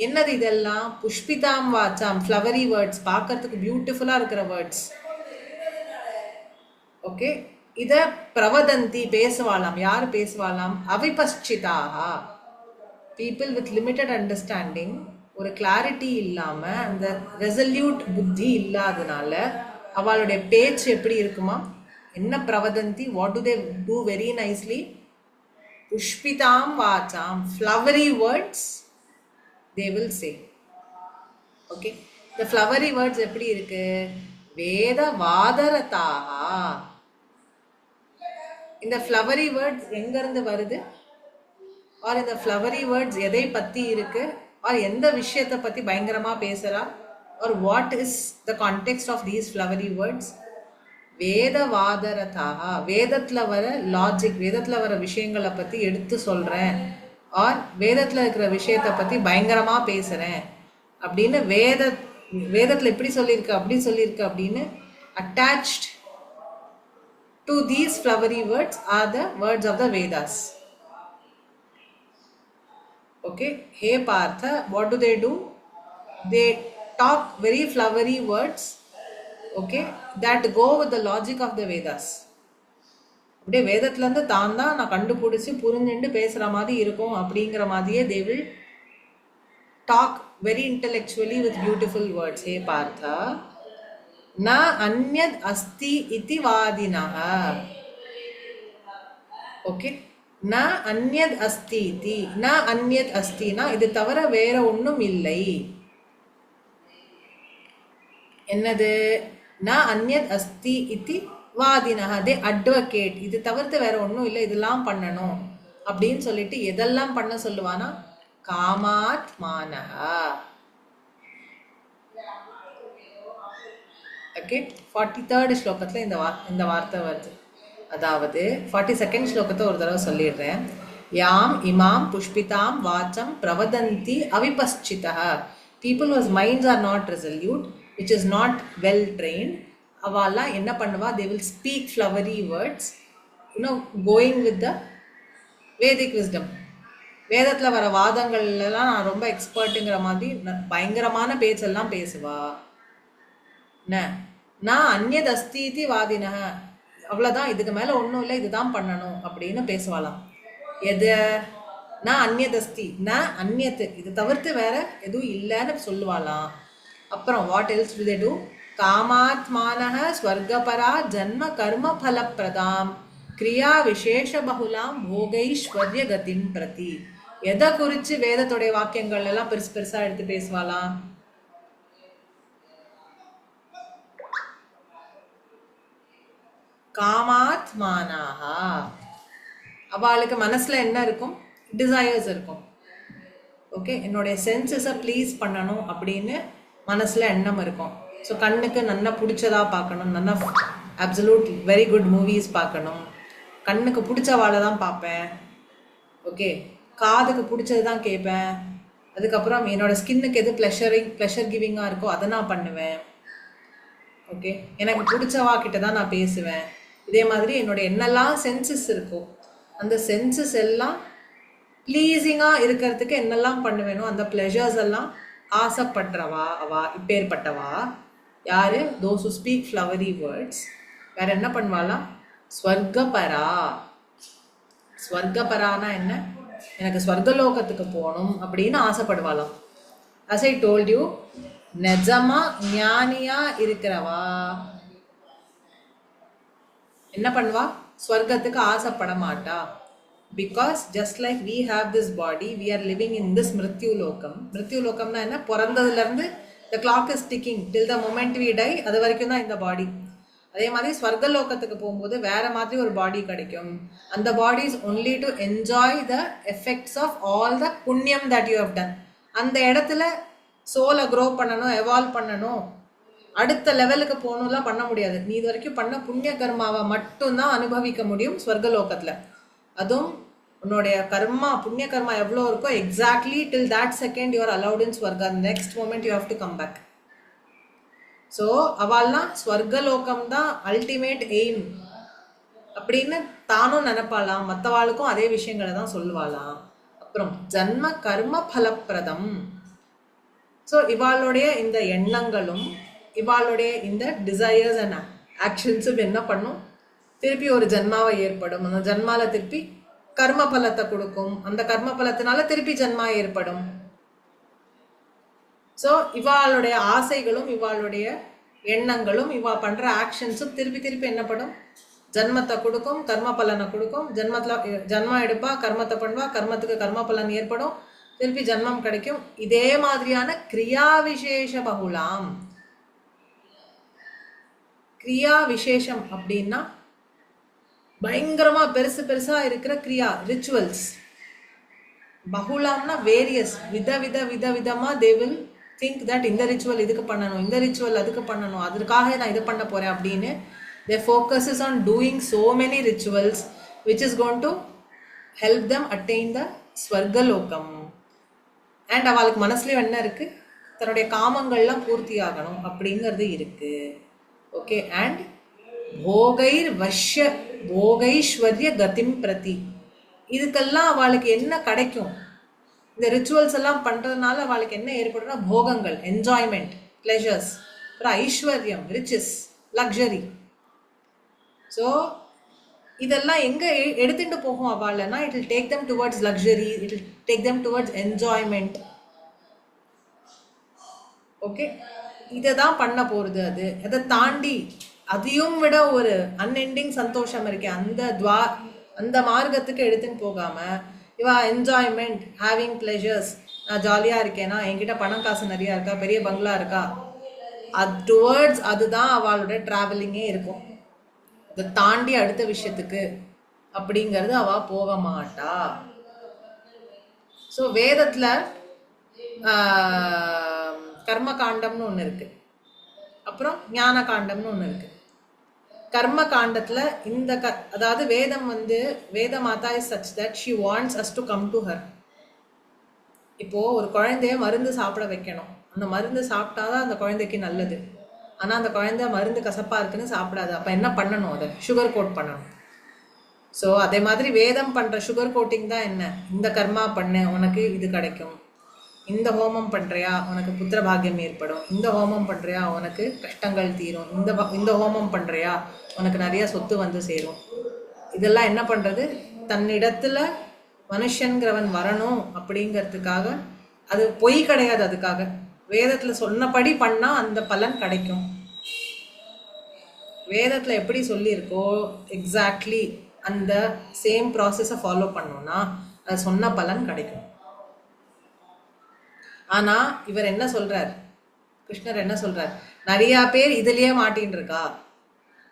[SPEAKER 1] என்னது? இதெல்லாம் புஷ்பிதாம் வாச்சாம், ஃப்ளவரி வேர்ட்ஸ், பார்க்கறதுக்கு பியூட்டிஃபுல்லாக இருக்கிற வேர்ட்ஸ். ஓகே, இதை பிரவதந்தி பேசுவாளாம். யார் பேசுவாளாம்? அவிபஷ்சிதாக, பீப்புள் வித் லிமிட்டட் அண்டர்ஸ்டாண்டிங், ஒரு கிளாரிட்டி இல்லாமல் அந்த ரெசல்யூட் புத்தி இல்லாதனால அவளுடைய பேச்சு எப்படி இருக்குமா? என்ன பிரவதந்தி? What do they do very nicely? புஷ்பிதாம் வாச்சாம், flowery words they will say. Okay, இந்த ஃப்ளவரி வேர்ட்ஸ் எப்படி இருக்கு? வேத வாதரதாகா. இந்த ஃப்ளவரி வேர்ட்ஸ் எங்கேருந்து வருது? ஆர் இந்த ஃப்ளவரி வேர்ட்ஸ் எதை பற்றி இருக்கு? ஆர் எந்த விஷயத்தை பற்றி பயங்கரமாக பேசுகிறா? Or what is the context of these flowery words? வேதவாதரதாக, வேதத்துல வர லாஜிக், வேதத்துல வர விஷயங்களை பத்தி எடுத்து சொல்றேன், ஆர் வேதத்துல இருக்கிற விஷயத்தை பத்தி பயங்கரமா பேசுறேன் அப்படின்னு வேதத்துல இப்படி சொல்லியிருக்கு அப்படி சொல்லியிருக்கு அப்படின்னு attached to these flowery words are the words of the Vedas. Okay, hey Partha, what do? They talk very flowery words, okay, that go with the logic of the Vedas. அப்படியே வேதத்துலேருந்து தான் நான் கண்டுபிடிச்சி புரிஞ்சுட்டு பேசுகிற மாதிரி இருக்கும் அப்படிங்கிற மாதிரியே they will talk very intellectually with beautiful words. Hey Partha, na anyad asti iti vadinaha. Okay, na anyad asti iti, na anyad asti na இது தவிர வேற ஒன்றும் இல்லை. என்னது? na anyad asti iti vadinaha, they advocate, இது தவிர்த்து வேற ஒன்றும் இல்லை, இதெல்லாம் பண்ணணும் அப்படின்னு சொல்லிட்டு எதெல்லாம் பண்ண சொல்லுவானா? காமாத்மானஹா. ஓகே, 43rd ஸ்லோகத்தில் இந்த வார்த்தை வருது. அதாவது 42nd ஸ்லோகத்தை ஒரு தடவை சொல்லிடுறேன். யாம் இமாம் புஷ்பிதாம் வாச்சம் பிரவதந்தி அவிபஸ்சிதா, people whose minds are not resolute, which is not well trained, அவெல்லாம் என்ன பண்ணுவா? they will speak flowery words, going with the Vedic wisdom. வேதத்தில் வர வாதங்கள்லாம் நான் ரொம்ப எக்ஸ்பர்ட்டுங்கிற மாதிரி பயங்கரமான பேச்செல்லாம் பேசுவா. நான் அந்நியத் அஸ்தி வாதினக, அவ்வளோதான், இதுக்கு மேலே ஒன்றும் இல்லை, இதுதான் பண்ணணும் அப்படின்னு பேசுவாளாம். எது? நான் அந்நியத் அஸ்தி, நான் அந்நியத்து, இது தவிர்த்து வேற எதுவும் இல்லைன்னு சொல்லுவாளாம். அப்புறம் what else do they do? காமாத்மானஹ ஸ்வர்கபரா ஜன்ம கர்ம ஃபலப்பிரதாம் கிரியா விசேஷ பகுலாம் போகைஸ்வர்ய கதிம் பிரதி. எதை குறித்து வேதத்துடைய வாக்கியங்கள் எல்லாம் பெருசு பெருசா எடுத்து பேசுவாளாம்? காமாத்மானாஹா, அவளுக்கு மனசுல என்ன இருக்கும்? டிசையர்ஸ் இருக்கும். ஓகே, என்னுடைய சென்சஸை ப்ளீஸ் பண்ணணும் அப்படின்னு மனசுல எண்ணம் இருக்கும். ஸோ கண்ணுக்கு நல்லா பிடிச்சதா பார்க்கணும், நல்லா அப்சல்யூட் வெரி குட் மூவிஸ் பார்க்கணும், கண்ணுக்கு பிடிச்ச வாழை தான் பார்ப்பேன். ஓகே, காதுக்கு பிடிச்சது தான் கேட்பேன். அதுக்கப்புறம் என்னோட ஸ்கின்னுக்கு எது ப்ளஷர் கிவிங்காக இருக்கோ அதை நான் பண்ணுவேன். ஓகே, எனக்கு பிடிச்சவா கிட்ட தான் நான் பேசுவேன். இதே மாதிரி என்னோட என்னெல்லாம் சென்சஸ் இருக்கோ அந்த சென்சஸ் எல்லாம் ப்ளீஸிங்காக இருக்கிறதுக்கு என்னெல்லாம் பண்ணுவேனோ அந்த ப்ளஷர்ஸ் எல்லாம் ஆசைப்படுறவா இப்பேற்பட்டவா யாரு? those who speak flowery words. வேற என்ன பண்ணுவாளா? ஸ்வர்கபரா. ஸ்வர்கபரானா என்ன? எனக்கு ஸ்வர்கலோகத்துக்கு போகணும் அப்படின்னு ஆசைப்படுவாளாம். as I told you, நிஜமா ஞானியா இருக்கிறவா என்ன பண்ணுவா? ஸ்வர்கத்துக்கு ஆசைப்பட மாட்டா. Because just like we have this body, we are living in this மிருத்யு லோகம். மிருத்யு லோகம்னா என்ன? பிறந்ததுலேருந்து the clock is ticking till the moment we die, அது வரைக்கும் தான் இந்த பாடி. அதே மாதிரி ஸ்வர்கலோகத்துக்கு போகும்போது வேற மாதிரி ஒரு பாடி கிடைக்கும். அந்த body is only to enjoy the effects of all the punyam that you have done. அந்த இடத்துல சோலை க்ரோ பண்ணணும், எவால்வ் பண்ணணும், அடுத்த லெவலுக்கு போகணும்லாம் பண்ண முடியாது. நீ இது வரைக்கும் பண்ண புண்ணிய கர்மாவை மட்டும்தான் அனுபவிக்க முடியும் ஸ்வர்கலோகத்தில். அதுவும் உன்னுடைய கர்மா, புண்ணிய கர்மா எவ்வளோ இருக்கோ exactly till that second you are allowed in Swarga. Next moment you have to come back. So அவள்லாம் ஸ்வர்கலோகம் தான் அல்டிமேட் எய்ம் அப்படின்னு தானும் நினைப்பாளாம். மற்றவாளுக்கும் அதே விஷயங்களை தான் சொல்லுவாளாம். அப்புறம் ஜன்ம கர்ம பலப்பிரதம். ஸோ இவாளுடைய இந்த எண்ணங்களும் இவாளுடைய இந்த டிசையர்ஸ் அண்ட் ஆக்ஷன்ஸும் என்ன பண்ணும்? திருப்பி ஒரு ஜன்மாவை ஏற்படும். அந்த ஜன்மால திருப்பி கர்ம பலத்தை கொடுக்கும். அந்த கர்ம பலத்தினால திருப்பி ஜன்மா ஏற்படும். ஸோ இவாளுடைய ஆசைகளும் இவாளுடைய எண்ணங்களும் இவா பண்ற ஆக்ஷன்ஸும் திருப்பி திருப்பி என்ன பண்ணும்? ஜன்மத்தை கொடுக்கும், கர்ம பலனை கொடுக்கும். ஜன்மா எடுப்பா, கர்மத்தை பண்ணுவா, கர்மத்துக்கு கர்ம பலன் ஏற்படும், திருப்பி ஜன்மம் கிடைக்கும். இதே மாதிரியான கிரியா விசேஷ பகுலாம். கிரியா விசேஷம் அப்படின்னா பயங்கரமா பெருசு பெருசா இருக்கிற கிரியா, ரிச்சுவல்ஸ். பகுலாம்னா வேரியஸ், விதமா தே வில் திங்க் தட் இந்த ரிச்சுவல் இதுக்கு பண்ணணும், இந்த ரிச்சுவல் அதுக்கு பண்ணணும், அதுக்காக நான் இது பண்ண போறேன் அப்படின்னு Their focus is on doing so many rituals which is going to help them attain the ஸ்வர்கலோகம். அண்ட் அவளுக்கு மனசுலேயும் என்ன இருக்குது, தன்னுடைய காமங்கள்லாம் பூர்த்தி ஆகணும் அப்படிங்கிறது இருக்குது. ஓகே. அண்ட் போகைஸ்வர்ய கதிம் பிரதி, இதுக்கெல்லாம் அவளுக்கு என்ன கிடைக்கும், இந்த ரிச்சுவல்ஸ் எல்லாம் பண்ணுறதுனால அவளுக்கு என்ன ஏற்படும்னா போகங்கள், என்ஜாய்மெண்ட், ப்ளெஷர்ஸ், அப்புறம் ஐஸ்வர்யம், ரிச்சஸ், லக்ஸரி. ஸோ இதெல்லாம் எங்கே எடுத்துகிட்டு போகும் அவள்னா, it will take them towards luxury, it will take them towards enjoyment. Okay. இதை தான் பண்ண போகிறது. அதை தாண்டி அதையும் விட ஒரு அன்எண்டிங் சந்தோஷம் இருக்கே, அந்த மார்க்கத்துக்கு எடுத்துன்னு போகாமல் இவா என்ஜாய்மெண்ட், ஹேவிங் ப்ளெஷர்ஸ், நான் ஜாலியாக இருக்கேனா, என்கிட்ட பணம் காசு நிறையா இருக்கா, பெரிய பங்களா இருக்கா, டுவர்ட்ஸ் அதுதான் அவளோட ட்ராவலிங்கே இருக்கும். இதை தாண்டி அடுத்த விஷயத்துக்கு அப்படிங்கிறது அவள் போக மாட்டா. ஸோ வேதத்தில் கர்ம காண்டம்னு ஒன்று இருக்குது, அப்புறம் ஞான காண்டம்னு ஒன்று இருக்குது. கர்ம காண்டத்தில் அதாவது வேதம் வேத மாதா is such that she wants us to come to her. இப்போது ஒரு குழந்தைய மருந்து சாப்பிட வைக்கணும், அந்த மருந்து சாப்பிட்டாதான் அந்த குழந்தைக்கு நல்லது. ஆனால் அந்த குழந்தை மருந்து கசப்பாக இருக்குன்னு சாப்பிடாது. அப்போ என்ன பண்ணணும், அதை சுகர் கோட் பண்ணணும். ஸோ அதே மாதிரி வேதம் பண்ணுற சுகர் கோட்டிங் தான் என்ன, இந்த கர்மா பண்ண உனக்கு இது கிடைக்கும், இந்த ஹோமம் பண்ணுறியா உனக்கு புத்திர பாக்கியம் ஏற்படும், இந்த ஹோமம் பண்ணுறியா உனக்கு கஷ்டங்கள் தீரும், இந்த ஹோமம் பண்ணுறியா உனக்கு நிறைய சொத்து வந்து சேரும். இதெல்லாம் என்ன பண்ணுறது, தன்னிடத்தில் மனுஷங்கிறவன் வரணும் அப்படிங்கிறதுக்காக. அது பொய் கிடையாது. அதுக்காக வேதத்தில் சொன்னபடி பண்ணால் அந்த பலன் கிடைக்கும். வேதத்தில் எப்படி சொல்லியிருக்கோ எக்ஸாக்ட்லி அந்த சேம் ப்ராசஸை ஃபாலோ பண்ணோன்னா அது சொன்ன பலன் கிடைக்கும். ஆனால் இவர் என்ன சொல்கிறார், கிருஷ்ணர் என்ன சொல்கிறார், நிறையா பேர் இதுலேயே மாட்டின்னு இருக்கா.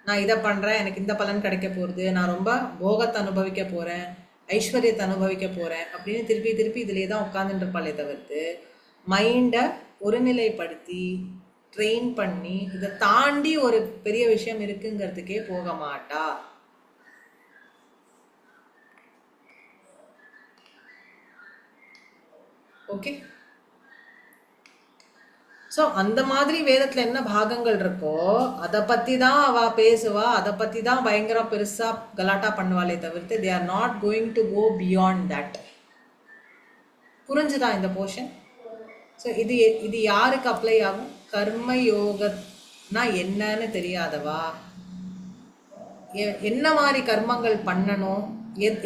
[SPEAKER 1] நான் இதை பண்ணுறேன், எனக்கு இந்த பலன் கிடைக்க போகிறது, நான் ரொம்ப போகத்தை அனுபவிக்க போகிறேன், ஐஸ்வர்யத்தை அனுபவிக்க போகிறேன் அப்படின்னு திருப்பி திருப்பி இதிலே தான் உட்காந்துட்டு இருப்பாளே தவிர்த்து மைண்டை ஒருநிலைப்படுத்தி ட்ரெயின் பண்ணி இதை தாண்டி ஒரு பெரிய விஷயம் இருக்குங்கிறதுக்கே போக மாட்டா. ஓகே. ஸோ அந்த மாதிரி வேதத்தில் என்ன பாகங்கள் இருக்கோ அதை பற்றி தான் அவள் பேசுவா, அதை பற்றி தான் பயங்கர பெருசாக கலாட்டா பண்ணுவாளே தவிர்த்து they are not going to go beyond that. புரிஞ்சுதா இந்த போர்ஷன்? ஸோ இது யாருக்கு அப்ளை ஆகும்? கர்ம யோகம்னா என்னன்னு தெரியாதவா, என்ன மாதிரி கர்மங்கள் பண்ணணும்,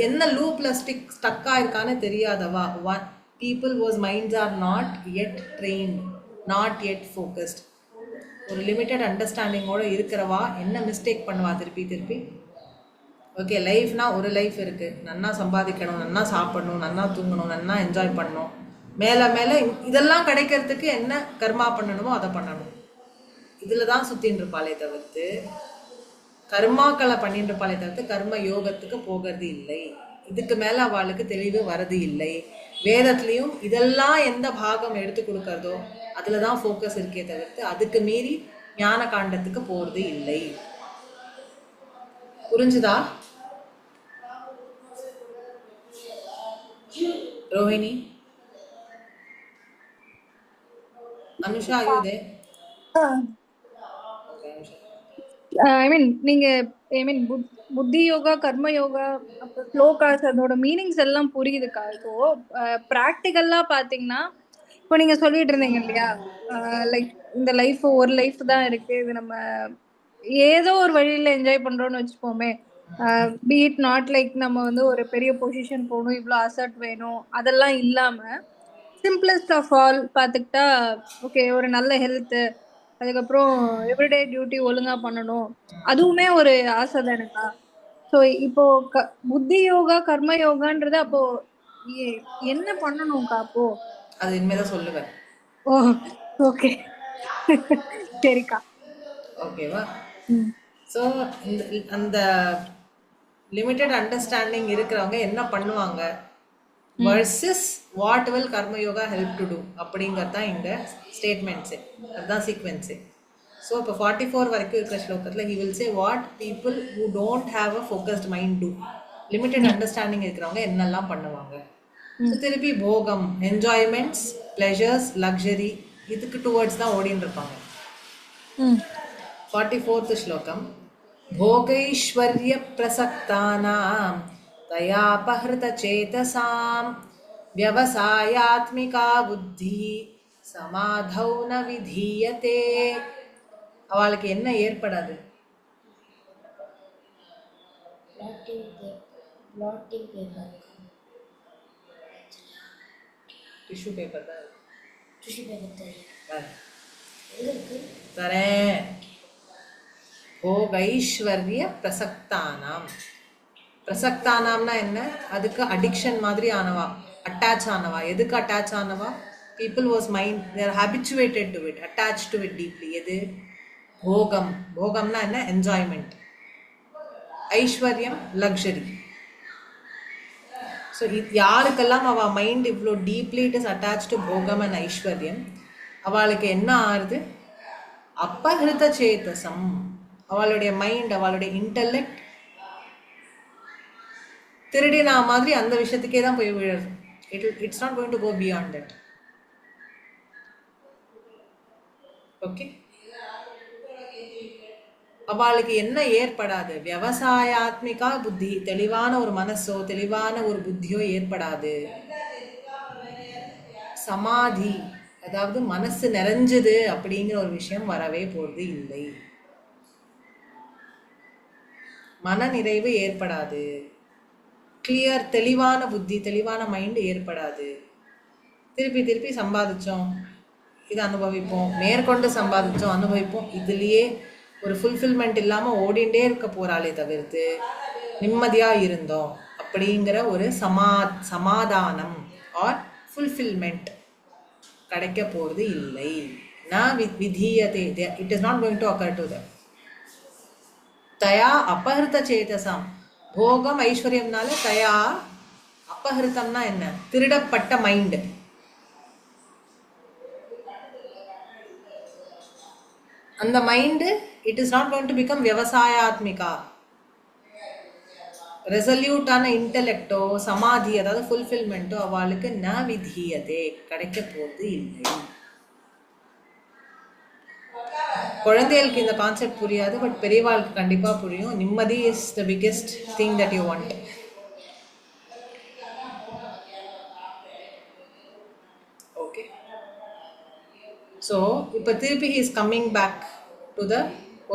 [SPEAKER 1] என்ன லூப்ல ஸ்டக்காக இருக்கான்னு தெரியாதவா, people whose minds are not yet trained, not yet focused, ஒரு லிமிட்டட் அண்டர்ஸ்டாண்டிங்கோடு இருக்கிறவா என்ன மிஸ்டேக் பண்ணுவா திருப்பி திருப்பி. ஓகே, லைஃப்னா ஒரு லைஃப் இருக்குது, நன்னா சம்பாதிக்கணும், நன்னா சாப்பிடணும், நன்னா தூங்கணும், நன்னா என்ஜாய் பண்ணணும், மேலே மேலே இதெல்லாம் கிடைக்கிறதுக்கு என்ன கர்மா பண்ணணுமோ அதை பண்ணணும். இதில் தான் சுற்றின்னு இருப்பாளே தவிர்த்து கர்மாக்களை பண்ணிட்டு இருப்பாளே தவிர்த்து கர்ம யோகத்துக்கு போகிறது இல்லை. இதுக்கு மேலே அவளுக்கு தெளிவு வரது இல்லை. வேதத்துலேயும் இதெல்லாம் எந்த பாகம் எடுத்து கொடுக்கறதோ அதில் தான் ஃபோக்கஸ் இருக்கே தவிர்த்து அதுக்கு மீறி ஞான காண்டத்துக்கு போகிறது இல்லை. புரிஞ்சுதா ரோஹிணி? அனுஷா ஆயுதே?
[SPEAKER 4] புத்தி யோகா, கர்ம யோகா, அப்புறம் ஸ்லோகாஸ், அதோட மீனிங்ஸ் எல்லாம் புரியுதுக்கா. இப்போ ப்ராக்டிக்கல்லா பாத்தீங்கன்னா, இப்போ நீங்க சொல்லிட்டு இருந்தீங்க இல்லையா, லைக் இந்த லைஃப் ஒரு லைஃப் தான் இருக்கு, இது நம்ம ஏதோ ஒரு வழியில என்ஜாய் பண்றோம்னு வச்சுப்போமே. பீட் நாட் லைக் நம்ம ஒரு பெரிய பொசிஷன் போகணும், இவ்வளோ அசட் வேணும், அதெல்லாம் இல்லாம சிம்பிளஸ்ட் ஆஃப் ஆல் பார்த்துக்கிட்டா ஓகே, ஒரு நல்ல ஹெல்த்து, அதுக்கப்புறம் எவ்ரிடே டியூட்டி ஒழுங்கா பண்ணணும், அதுவுமே ஒரு ஆசை தானேக்கா. ஸோ இப்போ புத்தி யோகா, கர்ம யோகான்றது அப்போ என்ன பண்ணணும்க்கா? அப்போ
[SPEAKER 1] அது இனிமேதான் சொல்லுவேன்.
[SPEAKER 4] ஓ ஓகே, சரிக்கா.
[SPEAKER 1] ஓகேவா? ஸோ அந்த லிமிட்டட் அண்டர்ஸ்டாண்டிங் இருக்கிறவங்க என்ன பண்ணுவாங்க வர்சஸ் வாட் வில் கர்ம யோகா ஹெல்ப் டு டூ அப்படிங்கிறது தான் இங்கே ஸ்டேட்மெண்ட்ஸு, அதுதான் சீக்வென்ஸு. ஸோ இப்போ 44 வரைக்கும் இருக்கிற ஸ்லோகத்தில் he will say what people who don't have a focused mind do. Limited understanding இருக்கிறவங்க என்னெல்லாம் பண்ணுவாங்க. ஸோ திருப்பி போகம், என்ஜாய்மெண்ட்ஸ், ப்ளெஷர்ஸ், லக்ஸரி, இதுக்கு டுவர்ட்ஸ் தான் ஓடின்னு இருப்பாங்க. 44th ஸ்லோகம் भोगैश्वर्य प्रसक्तानां तयापहृत चेतसां व्यवसायात्मिका बुद्धि समाधौ न विधीयते. அவளுக்கு என்ன ஏற்படாது? டிஷ்யூ பேப்பர் தான் தரேன். भोगैश्वर्य प्रसक्तानाम. प्रसक्तानामना என்ன? அதுக்கு அடிக்ஷன் மாதிரி ஆனவா, அட்டாச் ஆனவா. எதுக்கு attach ஆனவா? people was mind, they are habituated to it, attached to it deeply. எது? போகம். போகம்னா என்ன? என்ஜாய்மெண்ட். ஐஸ்வர்யம், லக்ஸரி. ஸோ யாருக்கெல்லாம் அவள் மைண்ட் இவ்வளோ deeply it is attach to போகம் அண்ட் ஐஸ்வர்யம், அவளுக்கு என்ன ஆறுது? அப்பஹிருத சேதசம். அவளுடைய மைண்ட், அவளுடைய இன்டெலெக்ட் திருடினா மாதிரி அந்த விஷயத்துக்கே தான் போய் விழுது. It's not going to go beyond that. Okay, அவளுக்கு என்ன ஏற்படாது? விவசாயாத்மிகா புத்தி, தெளிவான ஒரு மனசோ தெளிவான ஒரு புத்தியோ ஏற்படாது. சமாதி, அதாவது மனசு நிறைஞ்சது அப்படிங்கிற ஒரு விஷயம் வரவே போறது இல்லை. மன நிறைவு ஏற்படாது. கிளியர், தெளிவான புத்தி, தெளிவான மைண்ட் ஏற்படாது. திருப்பி திருப்பி சம்பாதிச்சோம், இது அனுபவிப்போம், மேற்கொண்டு சம்பாதிச்சோம், அனுபவிப்போம். இதுலேயே ஒரு ஃபுல்ஃபில்மெண்ட் இல்லாமல் ஓடிண்டே இருக்க போகிறாளே தவிர்த்து நிம்மதியாக இருந்தோம் அப்படிங்கிற ஒரு சமாதானம் ஆர் ஃபுல்ஃபில்மெண்ட் கிடைக்க போகிறது இல்லை. நான் விதீயதே, it is not going to occur to them. தயா அபஹிருத சேதசாம். போகம் ஐஸ்வர்யம்னால தயா, அபஹிருத்தம்னா என்ன? திருடப்பட்ட மைண்டு. அந்த mind it is not going to become விவசாயாத்மிகா. ரெசல்யூட்டான இன்டெலெக்டோ சமாதி, அதாவது ஃபுல்ஃபில்மெண்ட்டோ அவளுக்கு ந விதீயதே, கிடைக்க போகிறது இல்லை. குழந்தைகளுக்கு இந்த கான்செப்ட் புரியாது, பட் பெரியவாளுக்கு கண்டிப்பாக புரியும். Nimmathi is the biggest thing that you want. Okay, so இப்போ திருப்பி he is coming back to the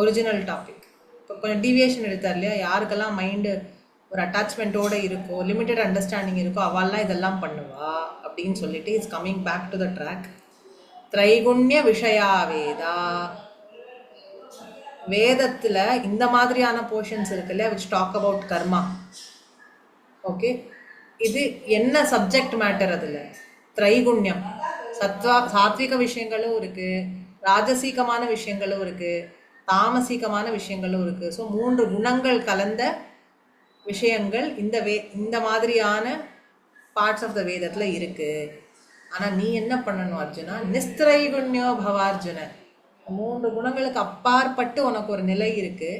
[SPEAKER 1] original topic. இப்போ கொஞ்சம் டீவியேஷன் எடுத்தார் இல்லையா? யாருக்கெல்லாம் மைண்டு ஒரு அட்டாச்மெண்ட்டோடு இருக்கோ, லிமிட்டட் அண்டர்ஸ்டாண்டிங் இருக்கோ, அவள்லாம் இதெல்லாம் பண்ணுவா அப்படின்னு சொல்லிட்டு is coming back to the track. திரைகுண்ய விஷயா வேதா. வேதத்தில் இந்த மாதிரியான போர்ஷன்ஸ் இருக்கு இல்லையா, which talk about karma. Okay, இது என்ன சப்ஜெக்ட் மேட்டர்? அதில் திரைகுண்யம், சாத்விக விஷயங்களும் இருக்குது, ராஜசீகமான விஷயங்களும் இருக்குது, தாமசீகமான விஷயங்களும் இருக்குது. ஸோ 3 குணங்கள் கலந்த விஷயங்கள் இந்த மாதிரியான பார்ட்ஸ் ஆஃப் த வேதத்தில் இருக்குது. ஆனால் நீ என்ன பண்ணணும் அர்ஜுனா? நிஸ்திரைகுண்யோ பவார்ஜுன. 3 குணங்களுக்கு அப்பாற்பட்டு உனக்கு ஒரு நிலை இருக்கு,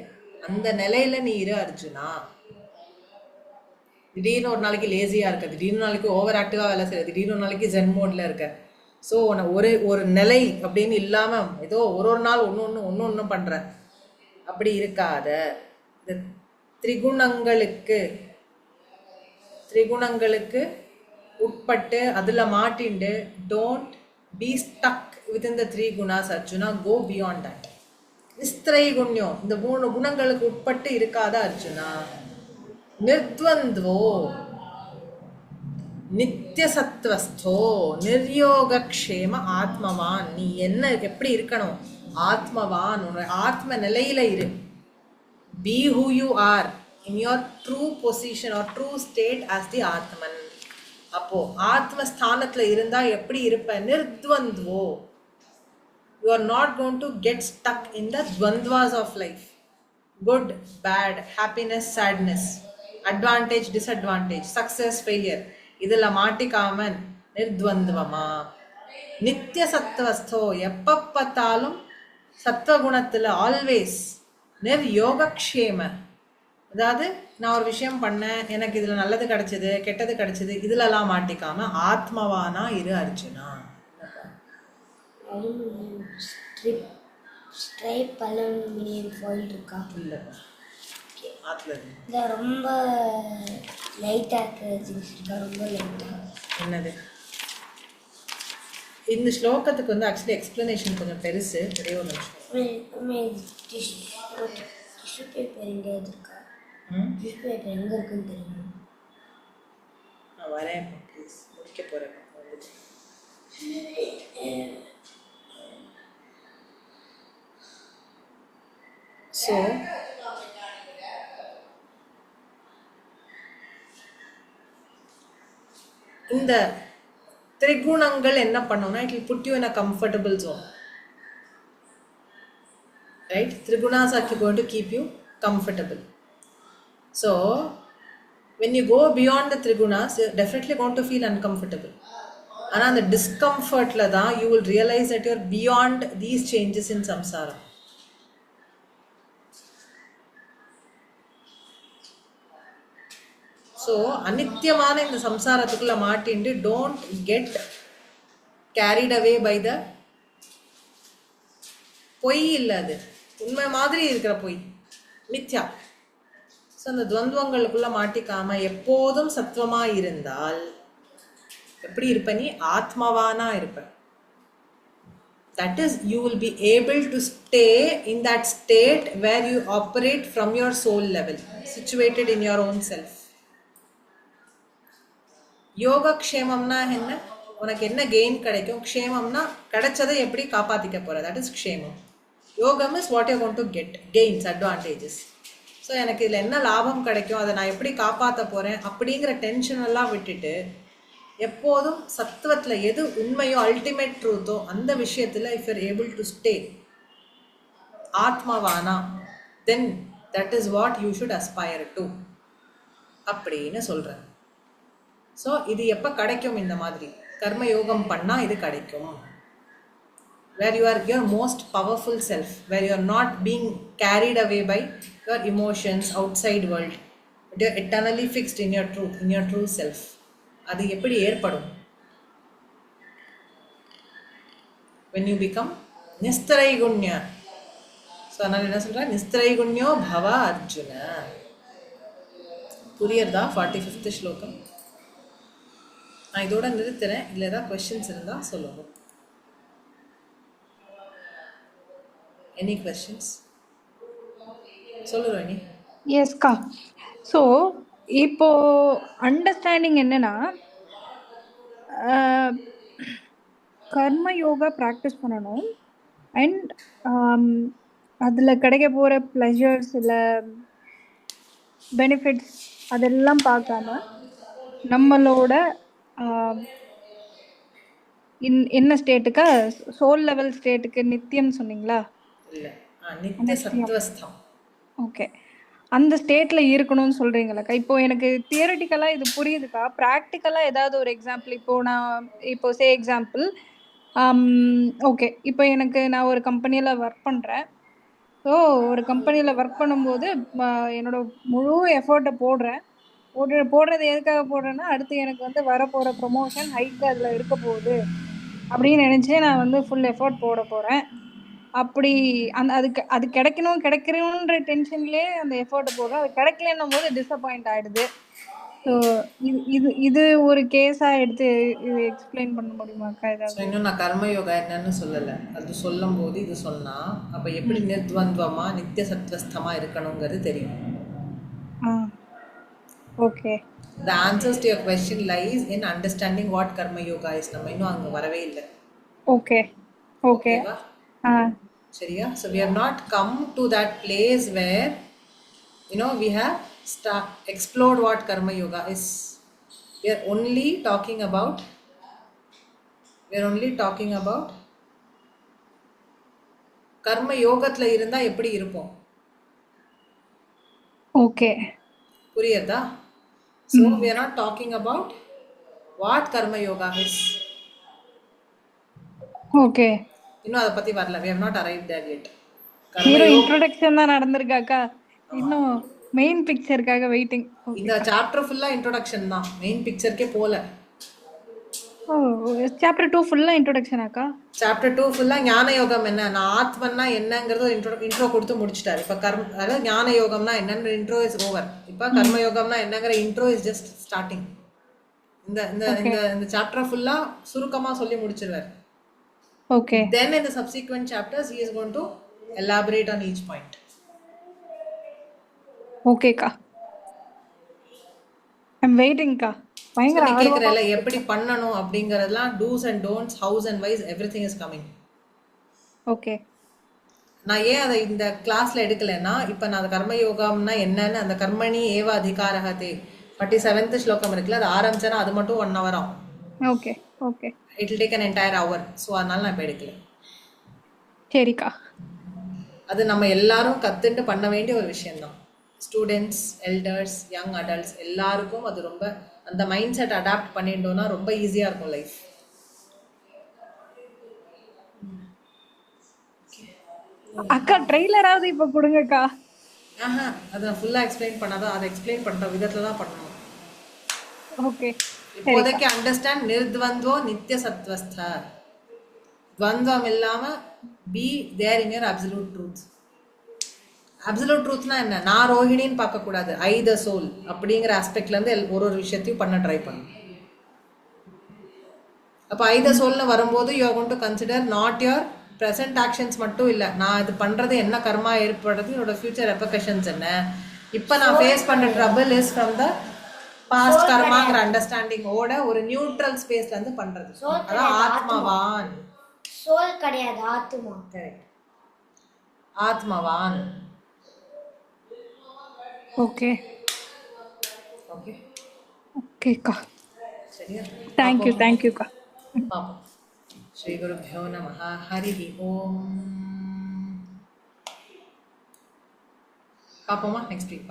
[SPEAKER 1] அந்த நிலையில நீ இரு அர்ஜுனா. திடீர்னு ஒரு நாளைக்கு லேசியா இருக்க, திடீர்னு நாளைக்கு ஓவர் ஆக்டிவா வேலை செய்ய, திடீர்னு ஒரு நாளைக்கு ஜென் மோட்ல இருக்க. ஸோ ஒரு நிலை அப்படின்னு இல்லாம ஏதோ ஒரு நாள் ஒன்று பண்ற அப்படி இருக்காத. இந்த திரிகுணங்களுக்கு உட்பட்டு அதில் மாட்டிண்டு don't be stuck within the 3 gunas Arjuna, go beyond that. நிஸ்திரைகுண்யம், இந்த 3 குணங்களுக்கு உட்பட்டு இருக்காத அர்ஜுனா. நிர்த்வந்த்வோ நித்தியசத்வஸ்தோ நிர்யோகக்ஷேம ஆத்மவான். நீ என்ன எப்படி இருக்கணும்? ஆத்மவான், ஆத்ம நிலையில இரு. Be who you are in your true position or true state as the Atman. அப்போ ஆத்மஸ்தானத்தில் இருந்தால் எப்படி இருப்ப? நிர்த்வந்த்வோ. You are not going to get stuck in the dvandvas of life. Good, bad, happiness, sadness, advantage, disadvantage, success, failure. இதில் மாட்டிக்காமன் நிர்த்வந்த்வமா. நித்திய சத்வஸ்தோ, எப்போ பார்த்தாலும் சத்வகுணத்தில் always நிர்யோகக்ஷேம, அதாவது நான் ஒரு விஷயம் பண்ணேன், எனக்கு இதில் நல்லது கிடைச்சது கெட்டது கிடைச்சது இதிலெல்லாம் மாட்டிக்காம ஆத்மவானா இரு Arjuna.
[SPEAKER 3] Aluminium stripe aluminium foil இருக்கா?
[SPEAKER 1] இல்லை ஆற்றுல இருக்கு.
[SPEAKER 3] இந்த ரொம்ப லைட்டாக இருக்கிற திங்ஸ் இருக்கா? ரொம்ப லைட்டாக
[SPEAKER 1] என்னது இந்த ஸ்லோகத்துக்கு வந்து ஆக்சுவலி எக்ஸ்பிளனேஷன் கொஞ்சம் பெருசு, ஒரே ஒரு நிமிஷம்.
[SPEAKER 3] டிஷ்யூ பேப்பர் எங்கேயாவது இருக்கா?
[SPEAKER 1] ம்
[SPEAKER 3] டிஷ்யூ பேப்பர் எங்கே இருக்குன்னு தெரியுமா?
[SPEAKER 1] நான் வரேன் ப்ளீஸ், முடிக்க போகிறேன். ஸோ இந்த திரிகுணங்கள் என்ன பண்ணும்னா it will put you in a comfortable zone, right? Trigunas are going to keep you comfortable. So when you go beyond the trigunas, you're definitely going to feel uncomfortable. ஆனால் அந்த டிஸ்கம்ஃபர்ட்டில் தான் you will realize that you're beyond these changes in samsara. So அநித்தியமான இந்த சம்சாரத்துக்குள்ளே மாட்டிண்டு don't get carried away by the பொய். இல்லை, அது உண்மை மாதிரி இருக்கிற பொய், மித்யா. ஸோ அந்த துவந்துவங்களுக்குள்ளே மாட்டிக்காம எப்போதும் சத்துவமாக இருந்தால் எப்படி இருப்ப? நீ ஆத்மவானா இருப்ப. That is, you will be able to stay in that state where you operate from your soul level, situated in your own self. யோக க்ஷேமம்னா என்ன? உனக்கு என்ன கெயின் கிடைக்கும்? க்ஷேமம்னா கிடைச்சதை எப்படி காப்பாற்றிக்க போகிற, தட் இஸ் க்ஷேமம். யோகம் is what you want to get, gains, advantages. So எனக்கு இதில் என்ன லாபம் கிடைக்கும், அதை நான் எப்படி காப்பாற்ற போகிறேன் அப்படிங்கிற டென்ஷன் எல்லாம் விட்டுட்டு எப்போதும் சத்துவத்தில் எது உண்மையோ அல்டிமேட் ட்ரூத்தோ அந்த விஷயத்தில் if you're able to stay ஆத்மவானா, then that is what you should aspire to அப்படின்னு சொல்கிறேன். ஸோ இது எப்போ கிடைக்கும்? இந்த மாதிரி கர்மயோகம் பண்ணால் இது கிடைக்கும். Where you are your most powerful self, where you are not being carried away by your emotions, outside world, but you are eternally fixed in your truth, in your true self. அது எப்படி ஏற்படும்? when you become nistraigunya. So அதனால் என்ன சொல்கிறேன்? நிஸ்திரைகுண்யோ பவ அர்ஜுன. புரியுறதா 45th ஸ்லோகம்? நான் இதோட நிறுத்துறேன். இல்லை ஏதாவது கொஸ்டின்ஸ் இருந்தால் சொல்லுங்க. எனி கொஸ்டின்ஸ் சொல்லுறோம் நீ?
[SPEAKER 4] எஸ்கா. ஸோ இப்போ அண்டர்ஸ்டாண்டிங் என்னன்னா, கர்ம யோகா ப்ராக்டிஸ் பண்ணணும் அண்ட் அதில் கிடைக்க போகிற ப்ளஷர்ஸ் இல்லை பெனிஃபிட்ஸ் அதெல்லாம் பார்க்காம நம்மளோட என்ன ஸ்டேட்டுக்கு, சோல் லெவல் ஸ்டேட்டுக்கு, நித்தியம் சொன்னீங்களா?
[SPEAKER 1] இல்லை, நித்திய சத்வஸ்தம்.
[SPEAKER 4] ஓகே, அந்த ஸ்டேட்டில் இருக்கணும்னு சொல்கிறீங்களாக்கா? இப்போ எனக்கு தியரட்டிக்கலாக இது புரியுதுக்கா. ப்ராக்டிக்கலாக ஏதாவது ஒரு எக்ஸாம்பிள், இப்போ சே எக்ஸாம்பிள், ஓகே, இப்போ நான் ஒரு கம்பெனியில் ஒர்க் பண்ணுறேன். ஸோ ஒரு கம்பெனியில் ஒர்க் பண்ணும்போது என்னோட முழு எஃபர்ட்டை போடுறது எதுக்காக போடுறேன்னா, அடுத்து எனக்கு வரப்போகிற ப்ரொமோஷன் ஹைக்கு அதில் இருக்க போகுது அப்படின்னு நினச்சி நான் ஃபுல் எஃபர்ட் போட போகிறேன். அப்படி அது கிடைக்கணுன்ற டென்ஷன்லேயே அந்த எஃபர்ட்டை போடுறேன். அது கிடைக்கலன்னும் போது டிசப்பாயிண்ட் ஆகிடுது. ஸோ இது ஒரு கேஸாக எடுத்து இது எக்ஸ்பிளைன் பண்ண முடியுமாக்கா ஏதாவது?
[SPEAKER 1] இன்னும் நான் கர்மயோகா என்னன்னு சொல்லலை. அது சொல்லும் போது இது சொன்னால் அப்போ எப்படி நிர்த்வந்த்வமாக நித்திய சத்வஸ்தமாக இருக்கணுங்கிறது தெரியும்.
[SPEAKER 4] Okay.
[SPEAKER 1] The answers to your question lies in understanding what karma yoga is. நம்ம இன்னும் அங்கே வரவே இல்லை.
[SPEAKER 4] Okay okay.
[SPEAKER 1] சரியா? So we have not come to that place where we have explored what karma yoga is. We are only talking about கர்ம யோகத்துல இருந்தா எப்படி இருப்போம்.
[SPEAKER 4] ஓகே,
[SPEAKER 1] புரியுதா? So we are not talking about what karma yoga is.
[SPEAKER 4] Okay.
[SPEAKER 1] இன்னும் அதை பத்தி வரல. we have not arrived there yet.
[SPEAKER 4] Hero introduction தான் நடந்திருக்காக்கா, இன்னும் மெயின் பிக்சருக்காக வெயிட்டிங்.
[SPEAKER 1] இந்த சாப்டர் ஃபுல்லா இன்ட்ரோடக்ஷன் தான், மெயின் பிக்சருக்கே போல.
[SPEAKER 4] ஓ, சாப்டர் 2 ஃபுல்லா இன்ட்ரோடக்ஷனாக்கா?
[SPEAKER 1] சாப்டர் 2 ஃபுல்லா ஞான யோகம் என்ன, நான் ஆத்மன்னா என்னங்கிறது இன்ட்ரோ கொடுத்து முடிச்சிட்டாரு. இப்ப அதாவது ஞான யோகம்னா என்னன்னு இன்ட்ரோ இஸ் ஓவர். இப்ப கர்ம யோகம்னா என்னங்கிற இன்ட்ரோ இஸ் ஜஸ்ட் ஸ்டார்டிங். இந்த இந்த இந்த இந்த சாப்டர் ஃபுல்லா சுருக்கமா சொல்லி முடிச்சிருவார்.
[SPEAKER 4] Okay.
[SPEAKER 1] Then in the subsequent chapters he is going to elaborate on each point.
[SPEAKER 4] ஓகேக்கா, ஐம் வெயிட்டிங்க்கா. பயங்கர
[SPEAKER 1] கேக்குறல எப்படி பண்ணணும் அப்படிங்கறதெல்லாம் dos and don'ts, hows and whys, everything is coming.
[SPEAKER 4] Okay.
[SPEAKER 1] நான் ஏன் அதை இந்த கிளாஸ்ல எடுக்கலைன்னா, இப்ப நான் கர்ம யோகம்னா என்னன்னு அந்த கர்மணி ஏவ அதிகாரஹதே 47th ஸ்லோகம் இருக்குல்ல, அது ஆரம்பிச்சேன்னா அது மட்டும் 1 hour ஆகும்.
[SPEAKER 4] Okay okay.
[SPEAKER 1] It will take an entire hour. So அதனால நான் இப்போ எடுக்கல.
[SPEAKER 4] சரிக்கா.
[SPEAKER 1] அது நம்ம எல்லாரும் கத்துட்டு பண்ண வேண்டிய ஒரு விஷயம்தான். ஸ்டூடெண்ட்ஸ், எல்டர்ஸ், யங் அடல்ட்ஸ் எல்லாருக்கும் அது ரொம்ப அந்த மைண்ட் செட் அடாப்ட் பண்ணிட்டோம்னா ரொம்ப ஈஸியாக இருக்கும் லைஃப்.
[SPEAKER 4] அக்கா ட்ரெய்லராவது இப்போ கொடுங்கக்கா.
[SPEAKER 1] ஆஹா, அதை நான் ஃபுல்லாக எக்ஸ்பிளைன் பண்ணாதான், அதை எக்ஸ்பிளைன் பண்ணுற விதத்தில் தான் பண்ணணும்.
[SPEAKER 4] ஓகே.
[SPEAKER 1] இப்போதைக்கு அண்டர்ஸ்டாண்ட் நிர்த்வந்தோ நித்திய சத்வஸ்த, துவந்தம் இல்லாமல் be there in your absolute truth. Absolute ட்ரூத்னா என்ன, நான் ரோஹிணின்னு பார்க்கக்கூடாது, ஐ த சோல் அப்படிங்கிற ஆஸ்பெக்ட்லேருந்து ஒரு விஷயத்தையும் பண்ண ட்ரை பண்ணும். அப்போ ஐ த சோல்னு வரும்போது you are going to consider not your present actions மட்டும் இல்லை, நான் இது பண்ணுறது என்ன கர்மா ஏற்படுறது, என்னோட ஃபியூச்சர் ரெப்பர்கஷன்ஸ் என்ன, இப்போ நான் ஃபேஸ் பண்ணுற trouble is from the past கர்மாங்கிற அண்டர்ஸ்டாண்டிங் ஓட ஒரு நியூட்ரல் ஸ்பேஸ்ல இருந்து பண்றது. அதான் ஆத்மவான்.
[SPEAKER 3] சோல் கிடையாது, ஆத்மா.
[SPEAKER 1] கரெக்ட், ஆத்மவான்.
[SPEAKER 4] ஓகே
[SPEAKER 1] ஓகே
[SPEAKER 4] ஓகேக்கா.
[SPEAKER 1] சரியா?
[SPEAKER 4] தேங்க்யூக்கா.
[SPEAKER 1] பாப்போம். ஸ்ரீ குருभ्यो நமः. ஹரிஹி ஓம். பாப்போமா நெக்ஸ்ட் வீக்.